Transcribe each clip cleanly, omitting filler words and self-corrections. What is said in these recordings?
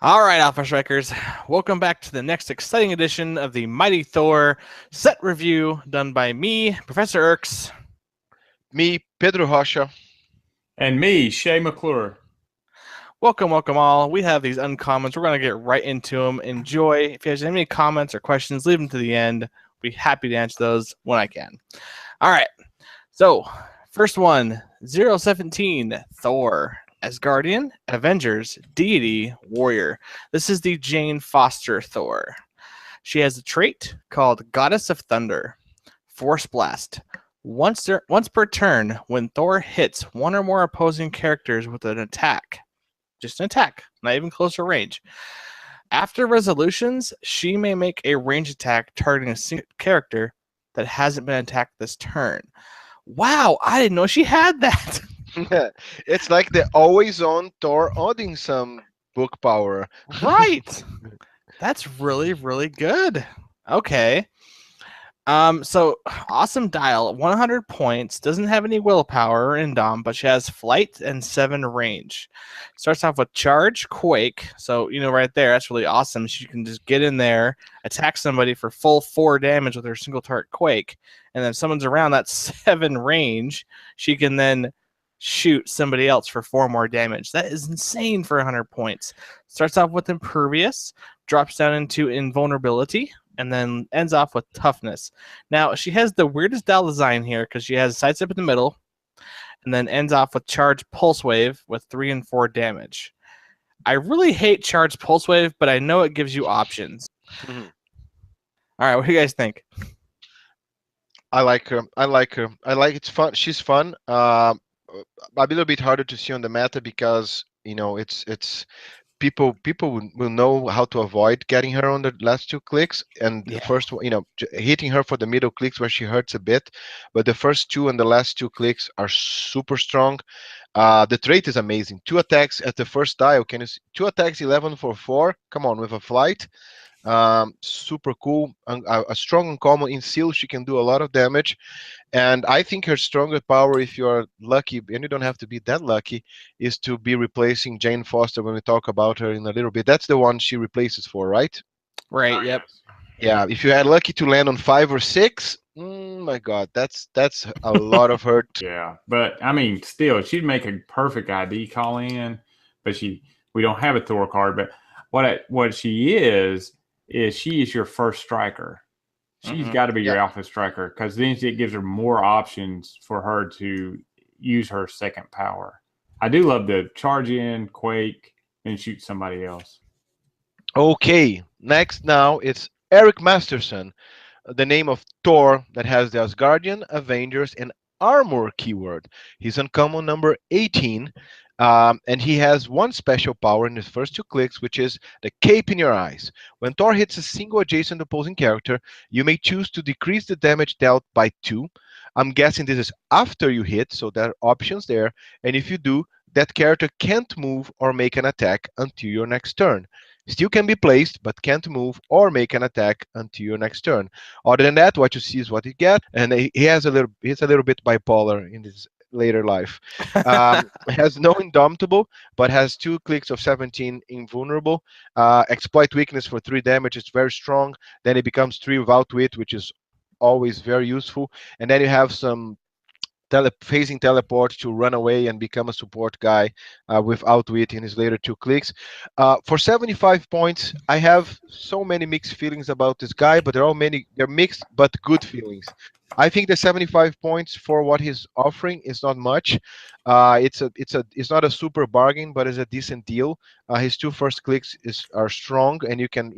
All right, Alpha Strikers, welcome back to the next exciting edition of the Mighty Thor set review done by me, Professor Erks. Me, Pedro Rocha. And me, Shea McClure. Welcome all. We have these uncommons. We're going to get right into them. Enjoy. If you have any comments or questions, leave them to the end. I'll be happy to answer those when I can. All right, so first one, 017, Thor. Asgardian, Avengers, Deity, Warrior. This is the Jane Foster Thor. She has a trait called Goddess of Thunder. Force Blast. Once per turn, when Thor hits one or more opposing characters with an attack, just an attack, not even closer range. After resolutions, she may make a range attack targeting a single character that hasn't been attacked this turn. Wow, I didn't know she had that. It's like the always-on Thor adding some book power. Right. That's really, really good. Okay. So awesome dial, 100 points, doesn't have any willpower in Dom, but she has flight and 7 range. Starts off with charge, quake. So, right there, that's really awesome. She can just get in there, attack somebody for full 4 damage with her single target quake. And then if someone's around that 7 range, she can then shoot somebody else for 4 more damage. That is insane for 100 points. Starts off with impervious, drops down into invulnerability, and then ends off with toughness. Now, she has the weirdest dial design here because she has sidestep in the middle, and then ends off with charge pulse wave with 3 and 4 damage. I really hate charge pulse wave, but I know it gives you options. All right, what do you guys think? I like her. It's fun. She's fun. A little bit harder to see on the meta because it's people will know how to avoid getting her on the last 2 clicks, and the first one, hitting her for the middle clicks where she hurts a bit, but the first 2 and the last 2 clicks are super strong. The trait is amazing. 2 attacks at the first dial. Can you see? 2 attacks, 11 for 4. Come on, with a flight. Super cool. A strong uncommon in seal. She can do a lot of damage, and I think her strongest power, if you're lucky, and you don't have to be that lucky, is to be replacing Jane Foster when we talk about her in a little bit. That's the one she replaces for, right? Right. Yep. Yeah. If you had lucky to land on 5 or 6, my God, that's a lot of hurt. Yeah, but I mean, still, she'd make a perfect ID call in, but we don't have a Thor card. But what she is she is your first striker. She's got to be your alpha striker because then it gives her more options for her to use her second power. I do love the charge in, quake, and shoot somebody else. Okay, next now it's Eric Masterson, the name of Thor that has the Asgardian, Avengers, and Armor keyword. He's uncommon number 18, and he has one special power in his first 2 clicks, which is the Cape in Your Eyes. When Thor hits a single adjacent opposing character, you may choose to decrease the damage dealt by 2. I'm guessing this is after you hit, so there are options there, and if you do, that character can't move or make an attack until your next turn. Still can be placed, but can't move or make an attack until your next turn. Other than that, what you see is what you get, and he's a little bit bipolar in his later life. Has no indomitable, but has 2 clicks of 17 invulnerable. Exploit weakness for 3 damage. It's very strong. Then it becomes 3 without wit, which is always very useful. And then you have some phasing teleport to run away and become a support guy without wit in his later 2 clicks. For 75 points, I have so many mixed feelings about this guy, but they're mixed but good feelings. I think the 75 points for what he's offering is not much. It's not a super bargain, but it's a decent deal. His 2 first clicks are strong, and you can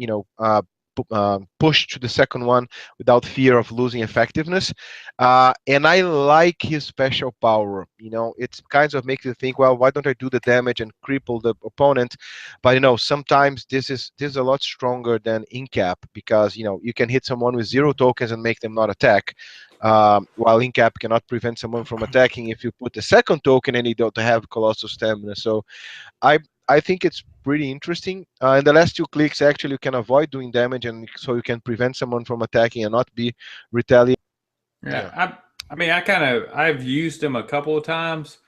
push to the second one without fear of losing effectiveness. And I like his special power. It kind of makes you think, well, why don't I do the damage and cripple the opponent? But sometimes this is a lot stronger than Incap, because you can hit someone with 0 tokens and make them not attack. While Incap cannot prevent someone from attacking if you put the second token and you don't have colossal stamina. So I think it's pretty interesting. In the last 2 clicks, actually, you can avoid doing damage, and so you can prevent someone from attacking and not be retaliated. Yeah. I've used him a couple of times,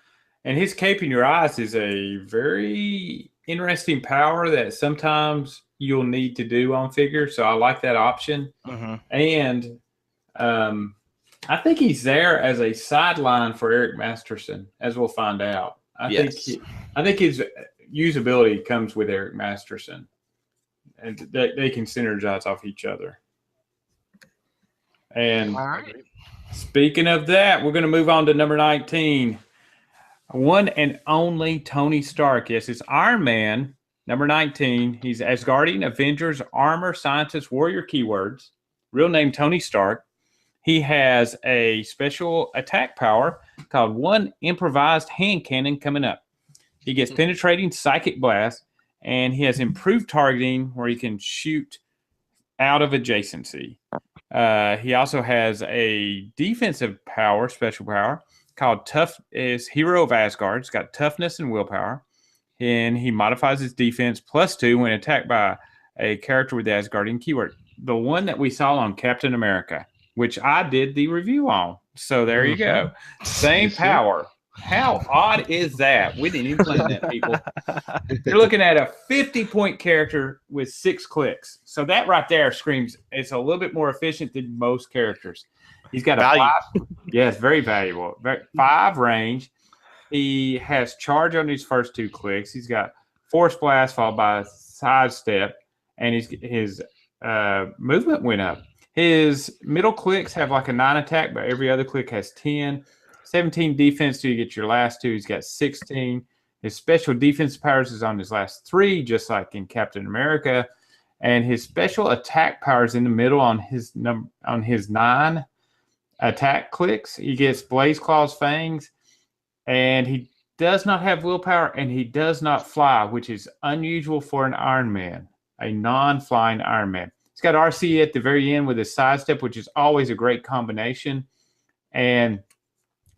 and his Cape in Your Eyes is a very interesting power that sometimes you'll need to do on figures. So I like that option. And I think he's there as a sideline for Eric Masterson, as we'll find out. I think his usability comes with Eric Masterson, and they can synergize off each other. And speaking of that, we're going to move on to number 19. One and only Tony Stark. Yes, it's Iron Man, number 19. He's Asgardian, Avengers, Armor, Scientist, Warrior keywords. Real name Tony Stark. He has a special attack power called one improvised hand cannon coming up. He gets penetrating psychic blast, and he has improved targeting where he can shoot out of adjacency. He also has a defensive power, special power, called Tough. Is Hero of Asgard. It's got toughness and willpower, and he modifies his defense +2 when attacked by a character with the Asgardian keyword. The one that we saw on Captain America, which I did the review on. So there you go. Same power. How odd is that? We didn't even plan that, people. You're looking at a 50-point character with 6 clicks. So that right there screams it's a little bit more efficient than most characters. He's got a 5. Yes, very valuable. 5 range. He has charge on his first 2 clicks. He's got force blast followed by a sidestep, and his movement went up. His middle clicks have like a 9 attack, but every other click has 10. 17 defense till you get your last 2. He's got 16. His special defense powers is on his last 3, just like in Captain America. And his special attack powers in the middle on his 9 attack clicks. He gets Blaze Claw's Fangs, and he does not have willpower, and he does not fly, which is unusual for an Iron Man, a non-flying Iron Man. He's got RC at the very end with his sidestep, which is always a great combination. And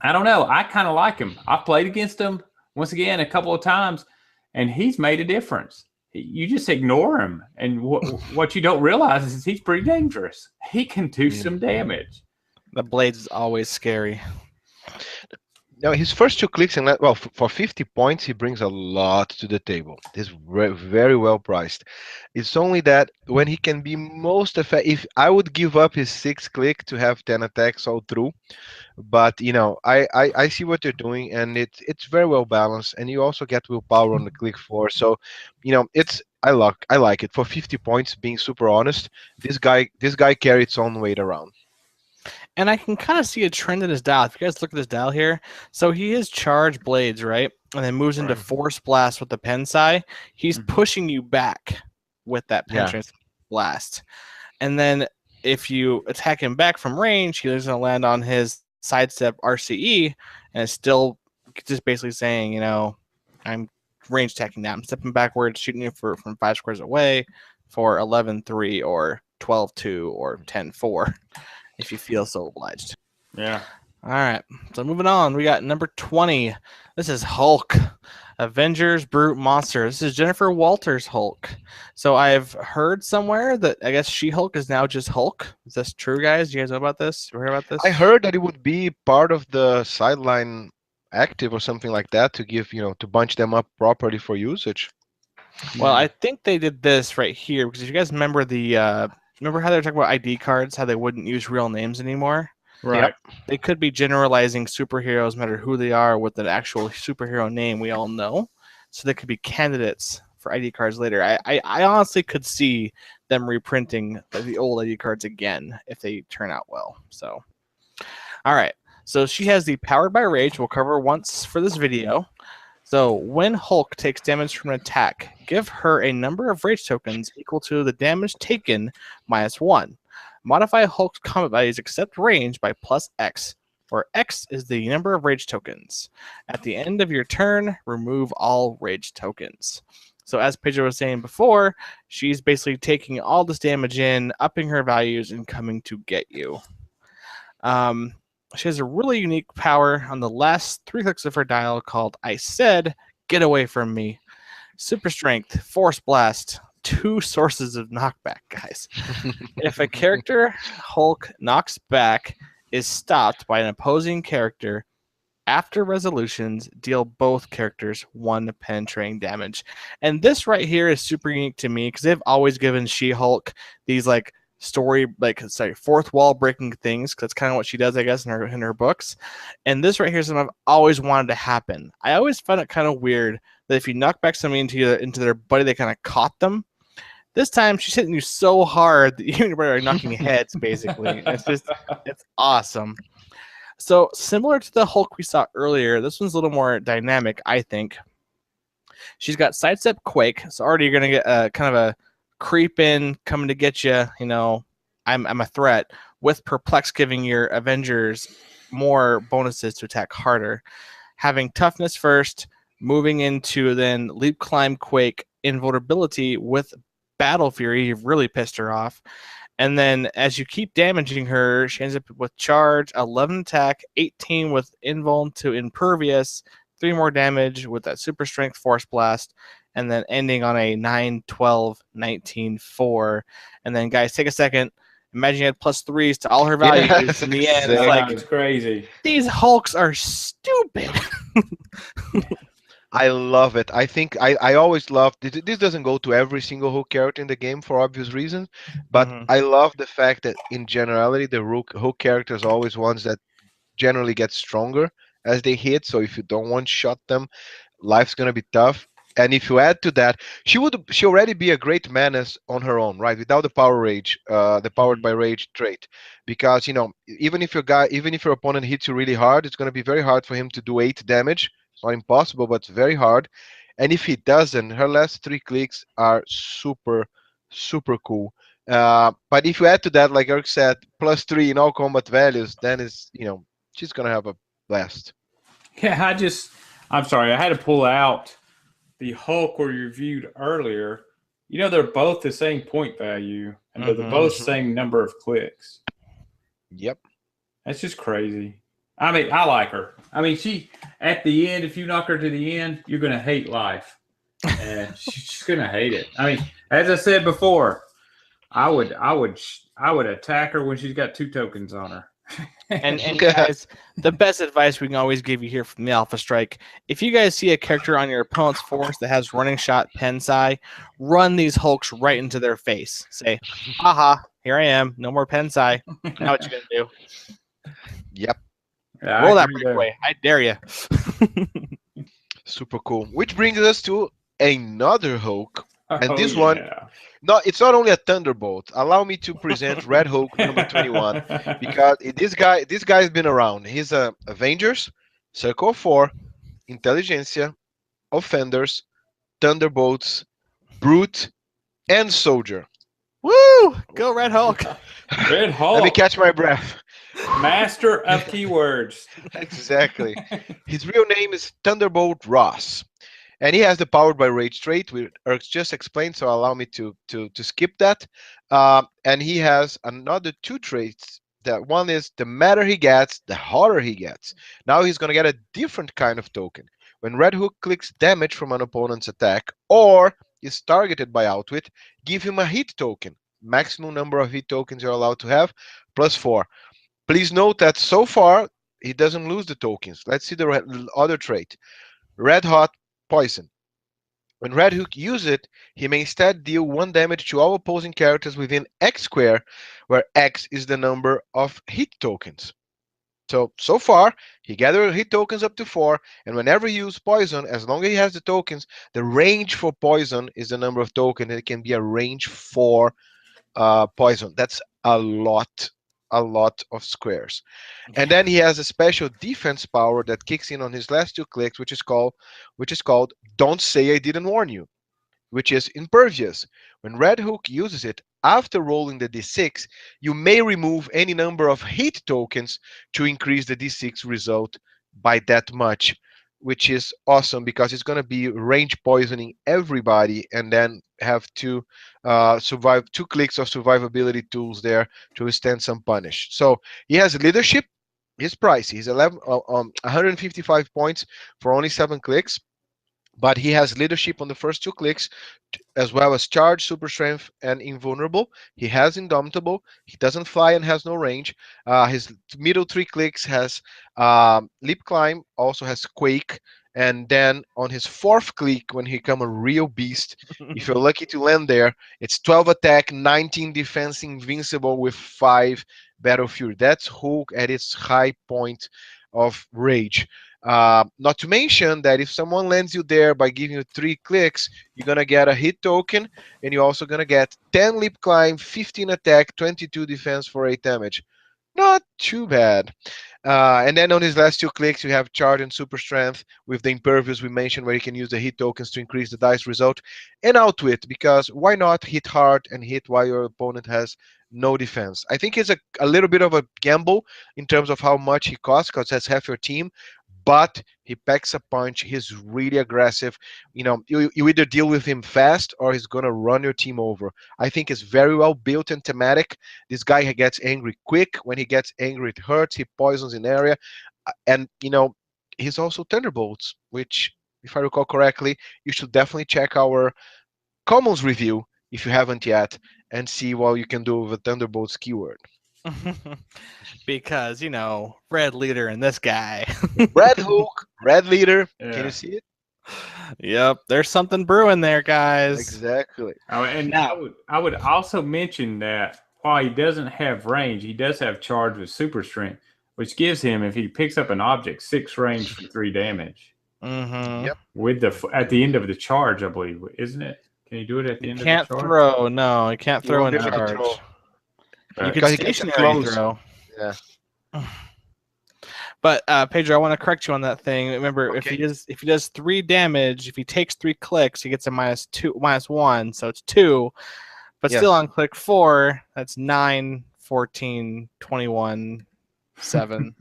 I don't know. I kind of like him. I've played against him, once again, a couple of times, and he's made a difference. You just ignore him. And what you don't realize is he's pretty dangerous. He can do some damage. The blades is always scary. Now, his first 2 clicks, and for 50 points, he brings a lot to the table. He's very well priced. It's only that when he can be most effective, I would give up his 6 click to have 10 attacks all through. But I see what they're doing, and it's very well balanced. And you also get willpower on the click 4. So, I like it for 50 points. Being super honest, this guy carries its own weight around. And I can kind of see a trend in his dial. If you guys look at his dial here, so he is charge blades, right? And then moves into force blast with the Pensai. He's pushing you back with that penetrating blast. And then if you attack him back from range, he's going to land on his sidestep RCE, and it's still just basically saying, I'm range attacking that. I'm stepping backwards, shooting you from 5 squares away for 11-3 or 12-2 or 10-4. If you feel so obliged. Yeah. All right. So moving on, we got number 20. This is Hulk, Avengers Brute Monster. This is Jennifer Walters' Hulk. So I've heard somewhere that I guess She-Hulk is now just Hulk. Is this true, guys? Do you guys know about this? You heard about this? I heard that it would be part of the sideline active or something like that to give, to bunch them up properly for usage. Well, I think they did this right here because if you guys remember remember how they were talking about ID cards, how they wouldn't use real names anymore? Right. Yep. They could be generalizing superheroes, no matter who they are, with an actual superhero name we all know. So they could be candidates for ID cards later. I honestly could see them reprinting the old ID cards again if they turn out well. So, all right. So she has the Powered by Rage. We'll cover once for this video. So when Hulk takes damage from an attack, give her a number of rage tokens equal to the damage taken -1. Modify Hulk's combat values except range by +X, where X is the number of rage tokens. At the end of your turn, remove all rage tokens. So as Pedro was saying before, she's basically taking all this damage in, upping her values, and coming to get you. She has a really unique power on the last 3 clicks of her dial called I Said, Get Away From Me. Super Strength, Force Blast, 2 sources of knockback, guys. If a character Hulk knocks back is stopped by an opposing character After resolutions, deal both characters 1 penetrating damage. And this right here is super unique to me because they've always given She-Hulk these like fourth wall breaking things, because that's kind of what she does, I guess, in her books. And this right here is something I've always wanted to happen. I always found it kind of weird that if you knock back somebody into their body, they kind of caught them. This time she's hitting you so hard that you are knocking heads, basically. It's awesome. So similar to the Hulk we saw earlier, this one's a little more dynamic, I think. She's got sidestep quake, so already you're gonna get a kind of a creep in coming to get you. You know, I'm a threat. With perplex, giving your Avengers more bonuses to attack harder. Having toughness first, moving into then leap, climb, quake, invulnerability with battle fury. You've really pissed her off. And then as you keep damaging her, she ends up with charge, 11 attack, 18 with invuln to impervious, 3 more damage with that super strength force blast, and then ending on a 9, 12, 19, 4. And then guys, take a second. Imagine you had +3s to all her values. Yes, in the end, exactly. it's like, it's crazy. these Hulks are stupid. I love it. I think I always love this. Doesn't go to every single Hulk character in the game for obvious reasons, but Mhm. I love the fact that in generality the Hulk characters are always ones that generally get stronger as they hit. So if you don't one shot them, life's gonna be tough. And if you add to that, she already be a great menace on her own, right? Without the power rage, the powered by rage trait, because even if your opponent hits you really hard, it's gonna be very hard for him to do 8 damage. It's not impossible, but it's very hard. And if he doesn't, her last 3 clicks are super, super cool. But if you add to that, like Eric said, +3 in all combat values, then she's gonna have a blast. Yeah, I'm sorry, I had to pull out the Hulk we reviewed earlier. They're both the same point value, and they're both Mhm. same number of clicks. Yep. That's just crazy. I mean, I like her. I mean, she at the end, if you knock her to the end, you're gonna hate life, and she's gonna hate it. I mean, as I said before, I would attack her when she's got 2 tokens on her. And guys, the best advice we can always give you here from the Alpha Strike: if you guys see a character on your opponent's force that has running shot Pensai, run these Hulks right into their face. Say, "Aha, here I am. No more Pensai." Now what you gonna do? Yep. Yeah, Roll that breakaway. I dare you. Super cool. Which brings us to another Hulk. And this one, yeah. no, it's not only a Thunderbolt. Allow me to present Red Hulk number 21 because this guy's been around. He's a Avengers, Circle of 4, Intelligentsia, Offenders, Thunderbolts, Brute, and Soldier. Woo! Go Red Hulk. Red Hulk. Let me catch my breath. Master of keywords. Exactly. His real name is Thunderbolt Ross. And he has the powered by rage trait, which Erx just explained, so allow me to skip that. And he has another 2 traits. That one is the madder he gets, the harder he gets. Now he's going to get a different kind of token. When Red Hook clicks damage from an opponent's attack or is targeted by Outwit, give him a hit token. Maximum number of hit tokens you're allowed to have, +4. Please note that so far, he doesn't lose the tokens. Let's see the other trait. Red Hot Poison. When Red Hook uses it, he may instead deal 1 damage to all opposing characters within X square, where X is the number of hit tokens. So far, he gathers hit tokens up to 4, and whenever he uses poison, as long as he has the tokens, the range for poison is the number of tokens, and it can be a range for poison. That's a lot of squares. And then he has a special defense power that kicks in on his last 2 clicks, which is called Don't Say I Didn't Warn You, which is impervious. When Red Hook uses it, after rolling the d6, you may remove any number of hit tokens to increase the d6 result by that much, which is awesome because it's going to be range poisoning everybody and then have to survive 2 clicks of survivability tools there to withstand some punish. So he has leadership. He's pricey. He's 155 points for only 7 clicks. But he has leadership on the first 2 clicks, as well as charge, super strength, and invulnerable. He has indomitable. He doesn't fly and has no range. His middle 3 clicks has leap climb, also has quake. And then on his 4th click, when he become a real beast, if you're lucky to land there, it's 12 attack, 19 defense, invincible with 5 battle fury. That's Hulk at its high point of rage. Not to mention that if someone lands you there by giving you 3 clicks, you're gonna get a hit token, and you're also gonna get 10 leap climb, 15 attack, 22 defense for 8 damage. Not too bad. And then on his last 2 clicks, you have charge and super strength with the impervious we mentioned, where you can use the hit tokens to increase the dice result, and outwit, because why not hit hard and hit while your opponent has no defense. I think it's a little bit of a gamble in terms of how much he costs, because that's half your team, but he packs a punch. He's really aggressive. You either deal with him fast or he's gonna run your team over. I think it's very well built and thematic. This guy gets angry quick. When he gets angry, it hurts. He poisons in area, and he's also thunderbolts, which, if I recall correctly, you should definitely check our commons review if you haven't yet, and see what you can do with a thunderbolts keyword. Because red leader and this guy. Red Hook, red leader. Yeah. Can you see it? Yep, there's something brewing there, guys. Exactly. Oh, and I would also mention that while he doesn't have range, he does have charge with super strength, which gives him, if he picks up an object, 6 range for 3 damage. Mm-hmm. Yep. With at the end of the charge, I believe, isn't it? Can you do it at the end of the charge? Can't throw. No, he can't throw in won't be able to charge. throw. You Because can he gets stationary close. throw. Yeah. But Pedro, I want to correct you on that thing. Remember, Okay. if he does 3 damage, if he takes 3 clicks, he gets a -1, so it's 2. But Yes. still on click 4, that's 9, 14, 21, 7.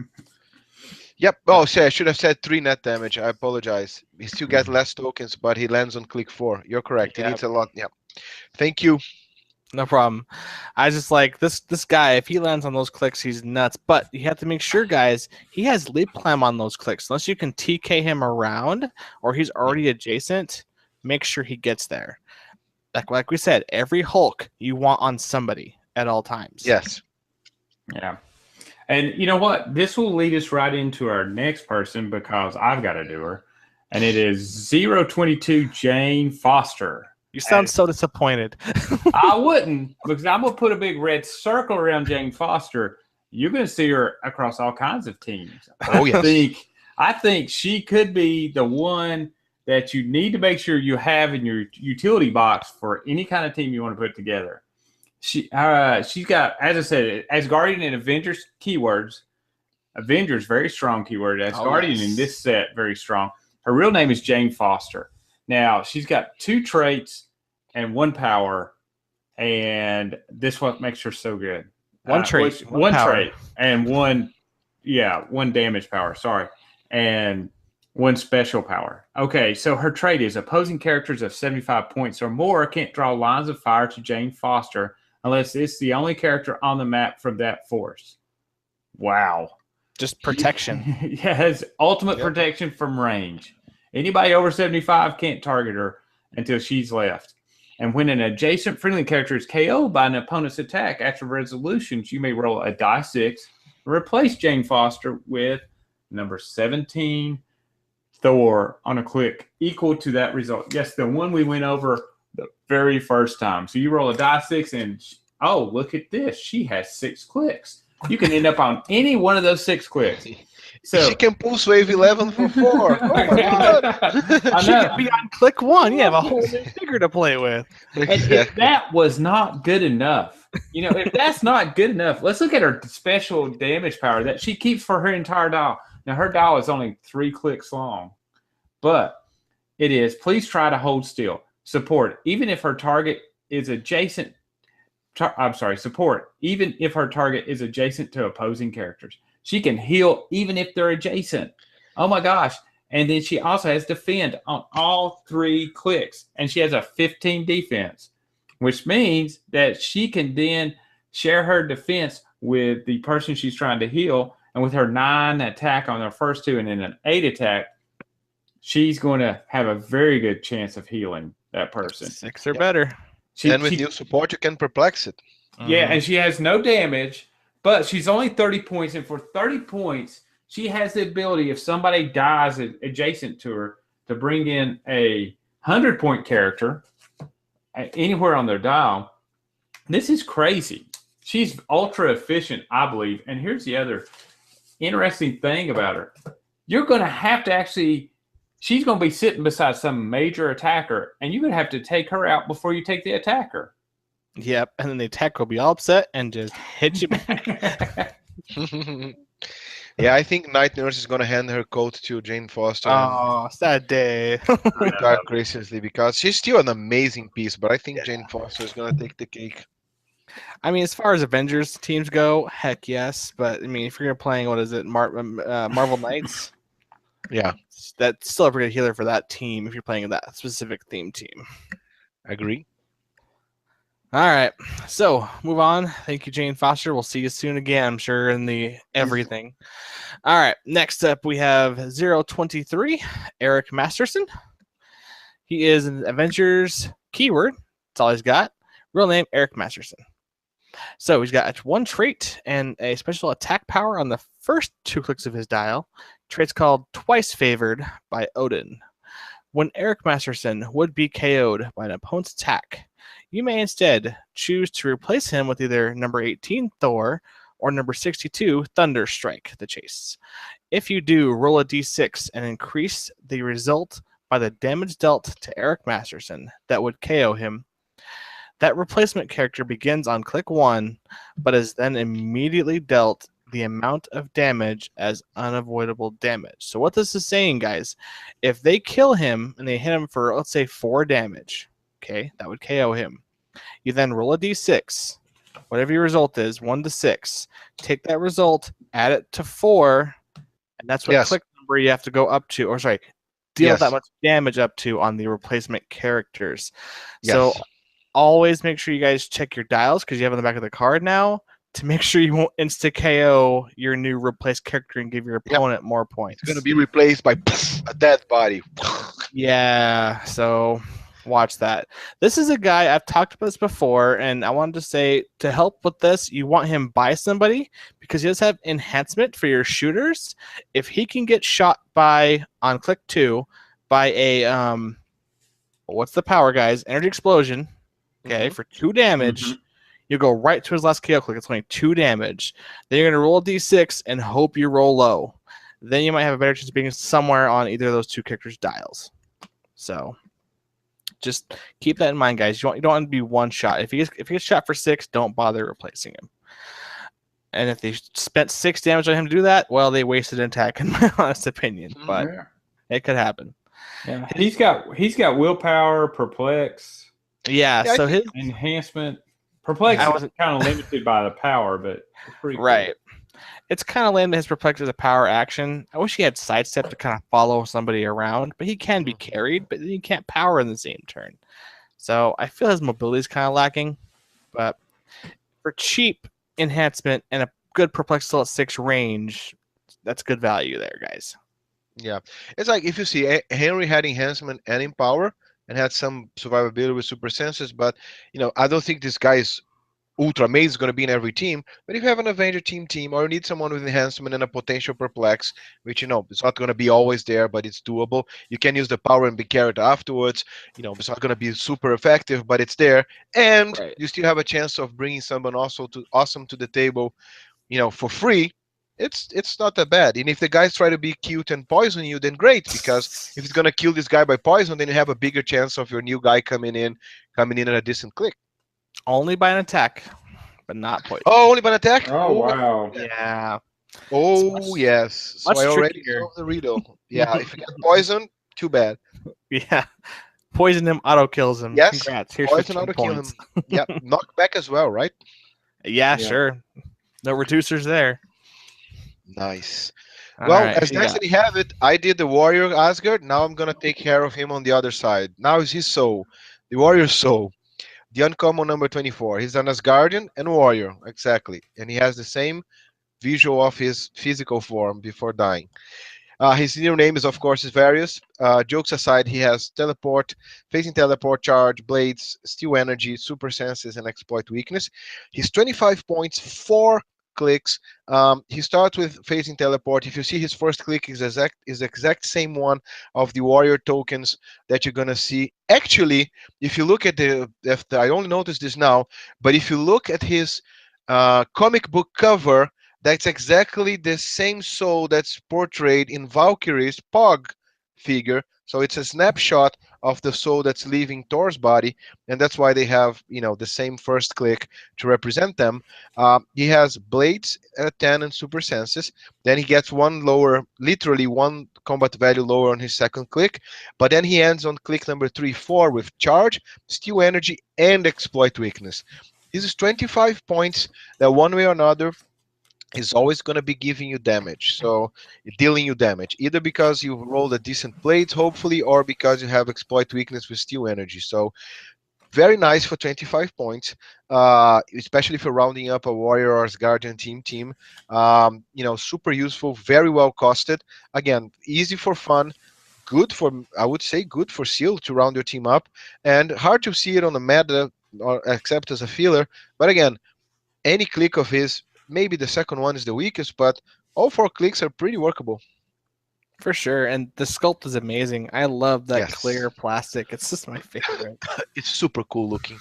Yep. Oh, sorry, I should have said 3 net damage. I apologize. He still gets less tokens, but he lands on click 4. You're correct. He Yep. needs a lot. Yep. Thank you. No problem. I just like this guy. If he lands on those clicks, he's nuts. But you have to make sure, guys, he has leap climb on those clicks. Unless you can TK him around or he's already adjacent, make sure he gets there. Like we said, every Hulk you want on somebody at all times. Yes. Yeah. And you know what? This will lead us right into our next person, because I've got to do her. And it is 022 Jane Foster. You sound so disappointed. I wouldn't, because I'm going to put a big red circle around Jane Foster. You're going to see her across all kinds of teams. Oh, yes. I think she could be the one that you need to make sure you have in your utility box for any kind of team you want to put together. She's got, as I said, Asgardian and Avengers keywords. Avengers, very strong keyword. Asgardian in this set, very strong. Her real name is Jane Foster. Now, she's got 2 traits and 1 power, and this what makes her so good. One trait, one power. trait, and 1 damage power, sorry, and 1 special power. Okay, so her trait is opposing characters of 75 points or more can't draw lines of fire to Jane Foster unless it's the only character on the map from that force. Wow. Just protection. Yes, ultimate protection from range. Anybody over 75 can't target her until she's left. And when an adjacent friendly character is KO'd by an opponent's attack after resolutions, you may roll a die 6 and replace Jane Foster with number 17 Thor on a click equal to that result. Yes, the one we went over the very first time. So you roll a die 6 and, oh, look at this. She has 6 clicks. You can end up on any one of those 6 clicks. So she can pull Wave 11 for 4. Oh my God. I She know. could be on click 1. You have a whole new figure to play with. And if that was not good enough, if that's not good enough, let's look at her special damage power that she keeps for her entire dial. Now, her dial is only 3 clicks long, but it is, please try to hold still. Support, even if her target is adjacent. Support, even if her target is adjacent to opposing characters. She can heal even if they're adjacent. Oh my gosh. And then she also has defend on all 3 clicks. And she has a 15 defense, which means that she can then share her defense with the person she's trying to heal. And with her 9 attack on her first 2 and then an 8 attack, she's going to have a very good chance of healing that person. 6 or better. And with new support, you can perplex it. Yeah, and she has no damage, but she's only 30 points. And for 30 points, she has the ability, if somebody dies adjacent to her, to bring in a 100-point character anywhere on their dial. This is crazy. She's ultra efficient, I believe. And here's the other interesting thing about her. You're going to have to actually, she's going to be sitting beside some major attacker, and you're going to have to take her out before you take the attacker. Yep, and then the attacker will be all upset and just hit you back. Yeah, I think Night Nurse is going to hand her coat to Jane Foster. Oh, sad day. Retire graciously, because she's still an amazing piece, but I think Jane Foster is going to take the cake. I mean, as far as Avengers teams go, heck yes. But I mean, if you're playing, what is it, Marvel Knights? Yeah, that's still a pretty good healer for that team if you're playing that specific theme team. Agree. All right, so move on. Thank you, Jane Foster. We'll see you soon again, I'm sure, in the everything. All right, next up we have 023, Eric Masterson. He is an Avengers keyword. That's all he's got. Real name, Eric Masterson. So he's got 1 trait and a special attack power on the first 2 clicks of his dial. Trait's called Twice Favored by Odin. When Eric Masterson would be KO'd by an opponent's attack, you may instead choose to replace him with either number 18, Thor, or number 62, Thunderstrike, the Chase. If you do, roll a d6 and increase the result by the damage dealt to Eric Masterson that would KO him. That replacement character begins on click 1, but is then immediately dealt the amount of damage as unavoidable damage. So what this is saying, guys, if they kill him and they hit him for, let's say, 4 damage, okay, that would KO him. You then roll a d6, whatever your result is, 1 to 6. Take that result, add it to 4, and that's what click number you have to go up to, or sorry, deal that much damage up to on the replacement characters. So always make sure you guys check your dials, because you have on the back of the card now, to make sure you won't insta KO your new replaced character and give your opponent more points. It's going to be replaced by a dead body. Yeah, so watch that. This is a guy, I've talked about this before, and I wanted to say, to help with this, you want him by somebody, because he does have enhancement for your shooters. If he can get shot by, on click 2, by a, what's the power, guys? Energy explosion, okay, for 2 damage, you go right to his last KO click. It's only 2 damage. Then you're going to roll a d6 and hope you roll low. Then you might have a better chance of being somewhere on either of those 2 characters' dials. So just keep that in mind, guys. You don't want to be one shot. If he gets shot for 6, don't bother replacing him. And if they spent 6 damage on him to do that, well, they wasted an attack, in my honest opinion. But it could happen. Yeah, he's got willpower, perplex. Yeah, so his enhancement. Perplex is kind of limited by the power, but it's pretty cool. It's kind of lame that his Perplex is a power action. I wish he had sidestep to kind of follow somebody around, but he can be carried, but he can't power in the same turn. So I feel his mobility is kind of lacking, but for cheap enhancement and a good Perplex still at 6 range, that's good value there, guys. Yeah, it's like if you see Henry had enhancement and empower and had some survivability with super senses, but I don't think this guy is ultra amazing, is going to be in every team. But if you have an Avenger team, or you need someone with enhancement and a potential perplex, which it's not going to be always there, but it's doable. You can use the power and be carried afterwards. It's not going to be super effective, but it's there, and you still have a chance of bringing someone awesome to the table, for free. It's not that bad. And if the guys try to be cute and poison you, then great, because if it's going to kill this guy by poison, then you have a bigger chance of your new guy coming in at a decent click. Only by an attack, but not poison. Oh, only by an attack? Oh, wow. Yeah. Oh, yes. So I already know the riddle. Yeah, if you get poison, too bad. Yeah. Poison him, auto kills him. Yes. Congrats. Here's poison auto kill him. Yeah, knockback as well, right? Yeah, sure. No reducers there. Nice. As nice as you have it, I did the Warrior Asgard. Now I'm going to take care of him on the other side. Now is his soul. The Warrior soul. The uncommon number 24. He's an Asgardian and warrior, exactly. And he has the same visual of his physical form before dying. His new name is, of course, is various. Jokes aside, he has teleport, phasing teleport, charge, blades, steal energy, super senses, and exploit weakness. He's 25 points, 4 clicks. He starts with phasing teleport. If you see his first click is the exact same one of the warrior tokens that you're gonna see. Actually, if you look at I only noticed this now, but if you look at his comic book cover, that's exactly the same soul that's portrayed in Valkyrie's Pog figure. So it's a snapshot of the soul that's leaving Thor's body, and that's why they have, the same first click to represent them. He has blades at 10 and super senses. Then he gets one lower, literally one combat value lower on his second click. But then he ends on click number 3, 4 with charge, steal energy, and exploit weakness. This is 25 points that one way or another is always going to be giving you damage, so dealing you damage, either because you rolled a decent blade, hopefully, or because you have exploit weakness with steal energy. So very nice for 25 points, especially if you're rounding up a warrior or guardian team. Super useful, very well costed. Again, easy for fun, good for, I would say, good for seal to round your team up, and hard to see it on the meta or except as a filler. But again, any click of his, maybe the second one is the weakest, but all 4 clicks are pretty workable. For sure. And the sculpt is amazing. I love that Yes. clear plastic. It's just my favorite. It's super cool looking.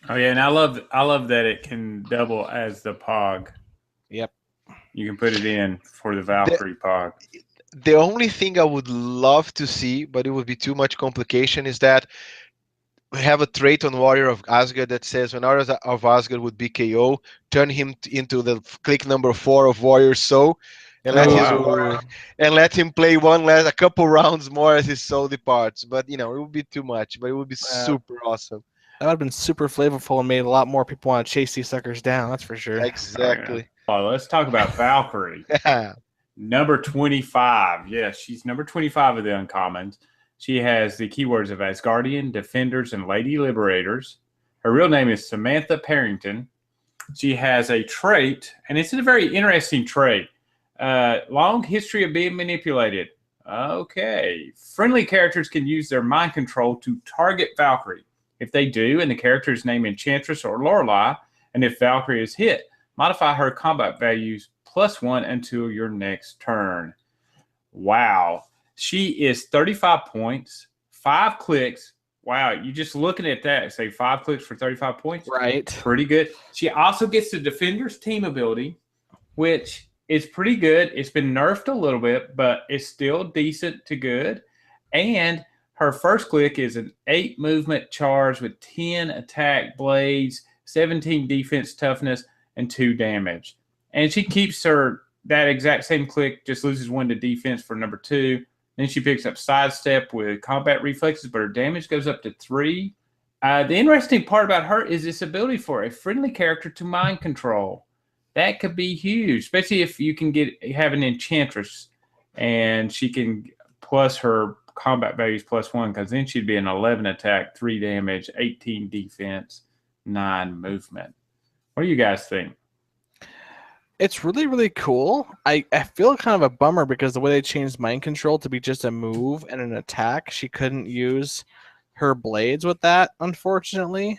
Oh yeah, and I love that it can double as the Pog. Yep. You can put it in for the Valkyrie Pog. The only thing I would love to see, but it would be too much complication, is that we have a trait on Warrior of Asgard that says when Warrior of Asgard would be KO, turn him into the click number 4 of Warrior Soul, and let him play a couple rounds more as his soul departs. But it would be too much. But it would be super awesome. That would have been super flavorful and made a lot more people want to chase these suckers down. That's for sure. Exactly. Oh, let's talk about Valkyrie. Number 25. Yes, she's number 25 of the uncommons. She has the keywords of Asgardian, Defenders, and Lady Liberators. Her real name is Samantha Parrington. She has a trait, and it's a very interesting trait. Long history of being manipulated. Okay. Friendly characters can use their mind control to target Valkyrie. If they do, and the character's name Enchantress or Lorelei, and if Valkyrie is hit, modify her combat values +1 until your next turn. Wow. She is 35 points, 5 clicks. Wow, you just looking at that, say 5 clicks for 35 points? Right. Pretty good. She also gets the Defender's team ability, which is pretty good. It's been nerfed a little bit, but it's still decent to good. And her first click is an 8 movement charge with 10 attack blades, 17 defense toughness, and 2 damage. And she keeps that exact same click, just loses 1 to defense for number 2. Then she picks up sidestep with combat reflexes, but her damage goes up to 3. The interesting part about her is this ability for a friendly character to mind control. That could be huge, especially if you can have an Enchantress and she can plus her combat values +1, because then she'd be an 11 attack, 3 damage, 18 defense, 9 movement. What do you guys think? It's really, really cool. I feel kind of a bummer because the way they changed mind control to be just a move and an attack, she couldn't use her blades with that, unfortunately.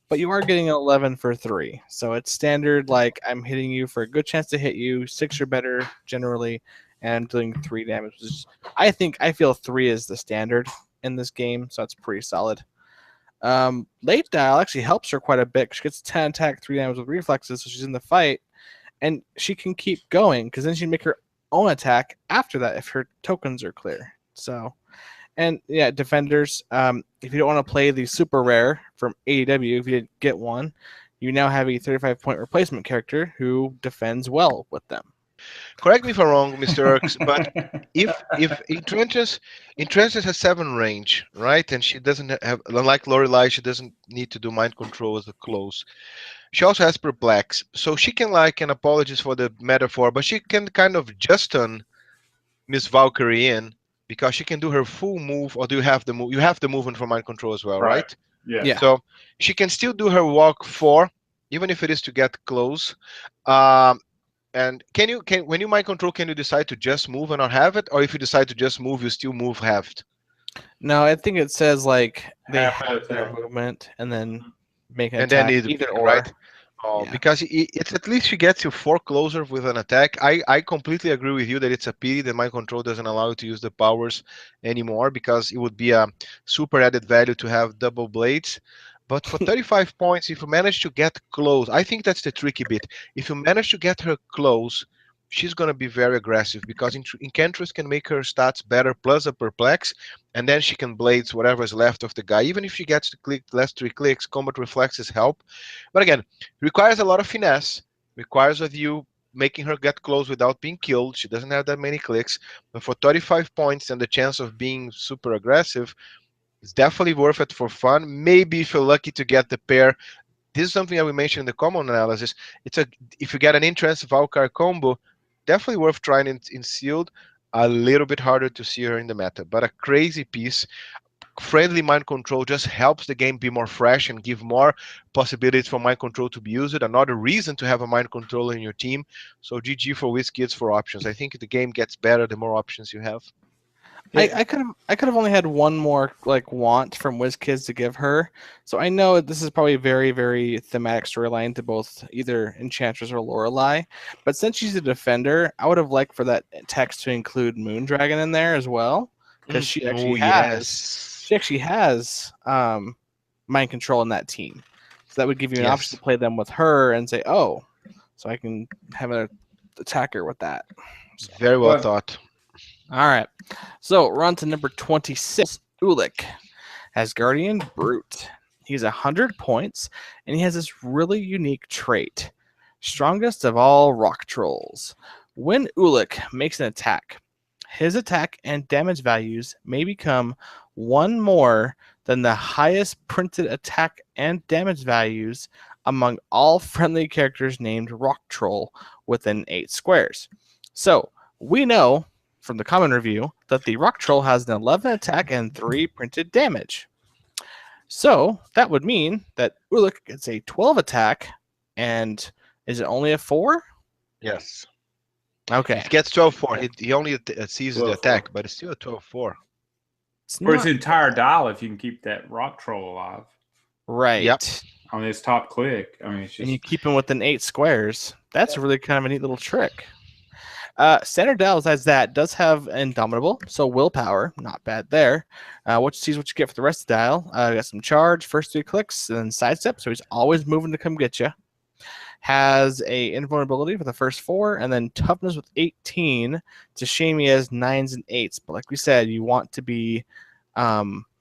But you are getting an 11 for 3. So it's standard, like I'm hitting you for a good chance to hit you, 6 or better generally, and I'm doing 3 damage. I feel 3 is the standard in this game, so that's pretty solid. Late dial actually helps her quite a bit. She gets 10 attack, 3 damage with reflexes, so she's in the fight. And she can keep going because then she can make her own attack after that if her tokens are clear. So, and yeah, Defenders, if you don't want to play the super rare from AEW, if you didn't get one, you now have a 35-point replacement character who defends well with them. Correct me if I'm wrong, Mr. Erks, but if Enchantress has 7 range, right? And she doesn't have, unlike Lorelei, she doesn't need to do mind control as a close. She also has Perplex, so she can, and apologies for the metaphor, but she can kind of just turn Miss Valkyrie in because she can do her full move, or do you have the move? You have the movement for mind control as well, right? Yeah. So she can still do her walk 4, even if it is to get close. And can when you mind control, can you decide to just move and not have it, or if you decide to just move, you still move halved? No, I think it says like they Half have of their that. movement and then make an And then attack, need to either pick, right? or. Yeah. Because it's at least she gets you 4 closer with an attack. I completely agree with you that it's a pity that mind control doesn't allow you to use the powers anymore, because it would be a super added value to have double blades. But for 35 points, if you manage to get close, I think that's the tricky bit. If you manage to get her close, she's going to be very aggressive, because Enchantress can make her stats better plus a perplex, and then she can blades whatever is left of the guy. Even if she gets to click last 3 clicks, combat reflexes help. But again, requires a lot of finesse, requires of you making her get close without being killed. She doesn't have that many clicks. But for 35 points and the chance of being super aggressive, it's definitely worth it for fun. Maybe if you're lucky to get the pair. This is something that we mentioned in the common analysis. It's a If you get an interest Valkyrie combo, definitely worth trying in sealed. A little bit harder to see her in the meta, but a crazy piece. Friendly mind control just helps the game be more fresh and give more possibilities for mind control to be used. Another reason to have a mind controller in your team. So GG for WizKids for options. I think the game gets better the more options you have. I could have only had one more like want from WizKids to give her. So I know this is probably a very, very thematic storyline to both either Enchantress or Lorelei. But since she's a defender, I would have liked for that text to include Moondragon in there as well. Because Oh yes, she actually has mind control in that team. So that would give you an option yes, to play them with her and say, oh, so I can have an attacker with that. So very well Well, thought. all right. So we're on to number 26. Ulik has Guardian Brute. He's 100 points, and he has this really unique trait. Strongest of all rock trolls. When Ulik makes an attack, his attack and damage values may become one more than the highest printed attack and damage values among all friendly characters named Rock Troll within 8 squares. So we know from the common review that the Rock Troll has an 11 attack and 3 printed damage. So that would mean that Ulik gets a 12 attack, and is it only a 4? Yes, Okay. it gets 12-4. He only seizes the 12 4. attack, but it's still a 12-4. It's For its not entire dial, if you can keep that rock troll alive Yep. right. on his top click. I mean, it's And you just keep him within 8 squares. That's really kind of a neat little trick. Standard dial, besides that, does have Indomitable, so willpower, not bad there. What you see is what you get for the rest of the dial. Got some charge, first 3 clicks, and then sidestep, so he's always moving to come get you. Has a invulnerability for the first 4, and then toughness with 18. It's a shame he has 9s and 8s, but like we said, you want to be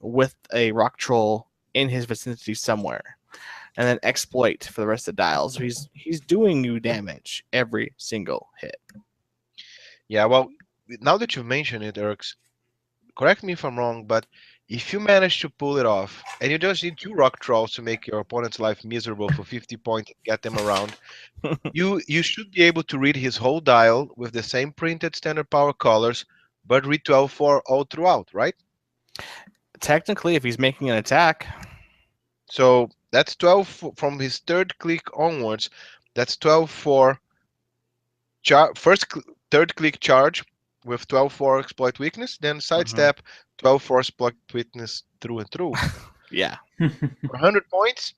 with a rock troll in his vicinity somewhere. And then exploit for the rest of the dials. So he's doing you damage every single hit. Yeah, well, now that you've mentioned it, Eric, correct me if I'm wrong, but if you manage to pull it off, and you just need 2 rock trolls to make your opponent's life miserable for 50 points and get them around, you should be able to read his whole dial with the same printed standard power colors, but read 12-4 all throughout, right? Technically, if he's making an attack, So that's 12 from his 3rd click onwards. That's 12-4 third click charge with 12-4 exploit weakness, then sidestep 12-4 exploit weakness through and through. yeah, For 100 points,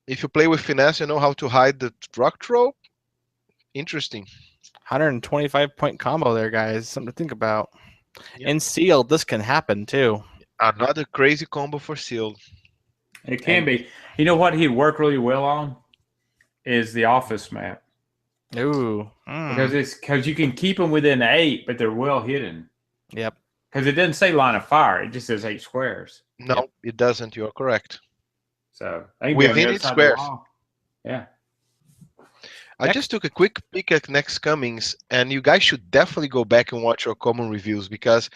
if you play with finesse and know how to hide the rock troll, interesting. 125 point combo there, guys. Something to think about. Yep. In sealed, this can happen too. Another crazy combo for sealed. it can And- be. You know what he'd work really well on is the office map Ooh, because you can keep them within 8, but they're well hidden. yep. Because it doesn't say line of fire; it just says 8 squares. No, Yep. it doesn't. You're correct. So they can be on the Within other its side of the squares. wall. Yeah. I just took a quick peek at Next Comings, and you guys should definitely go back and watch our common reviews, because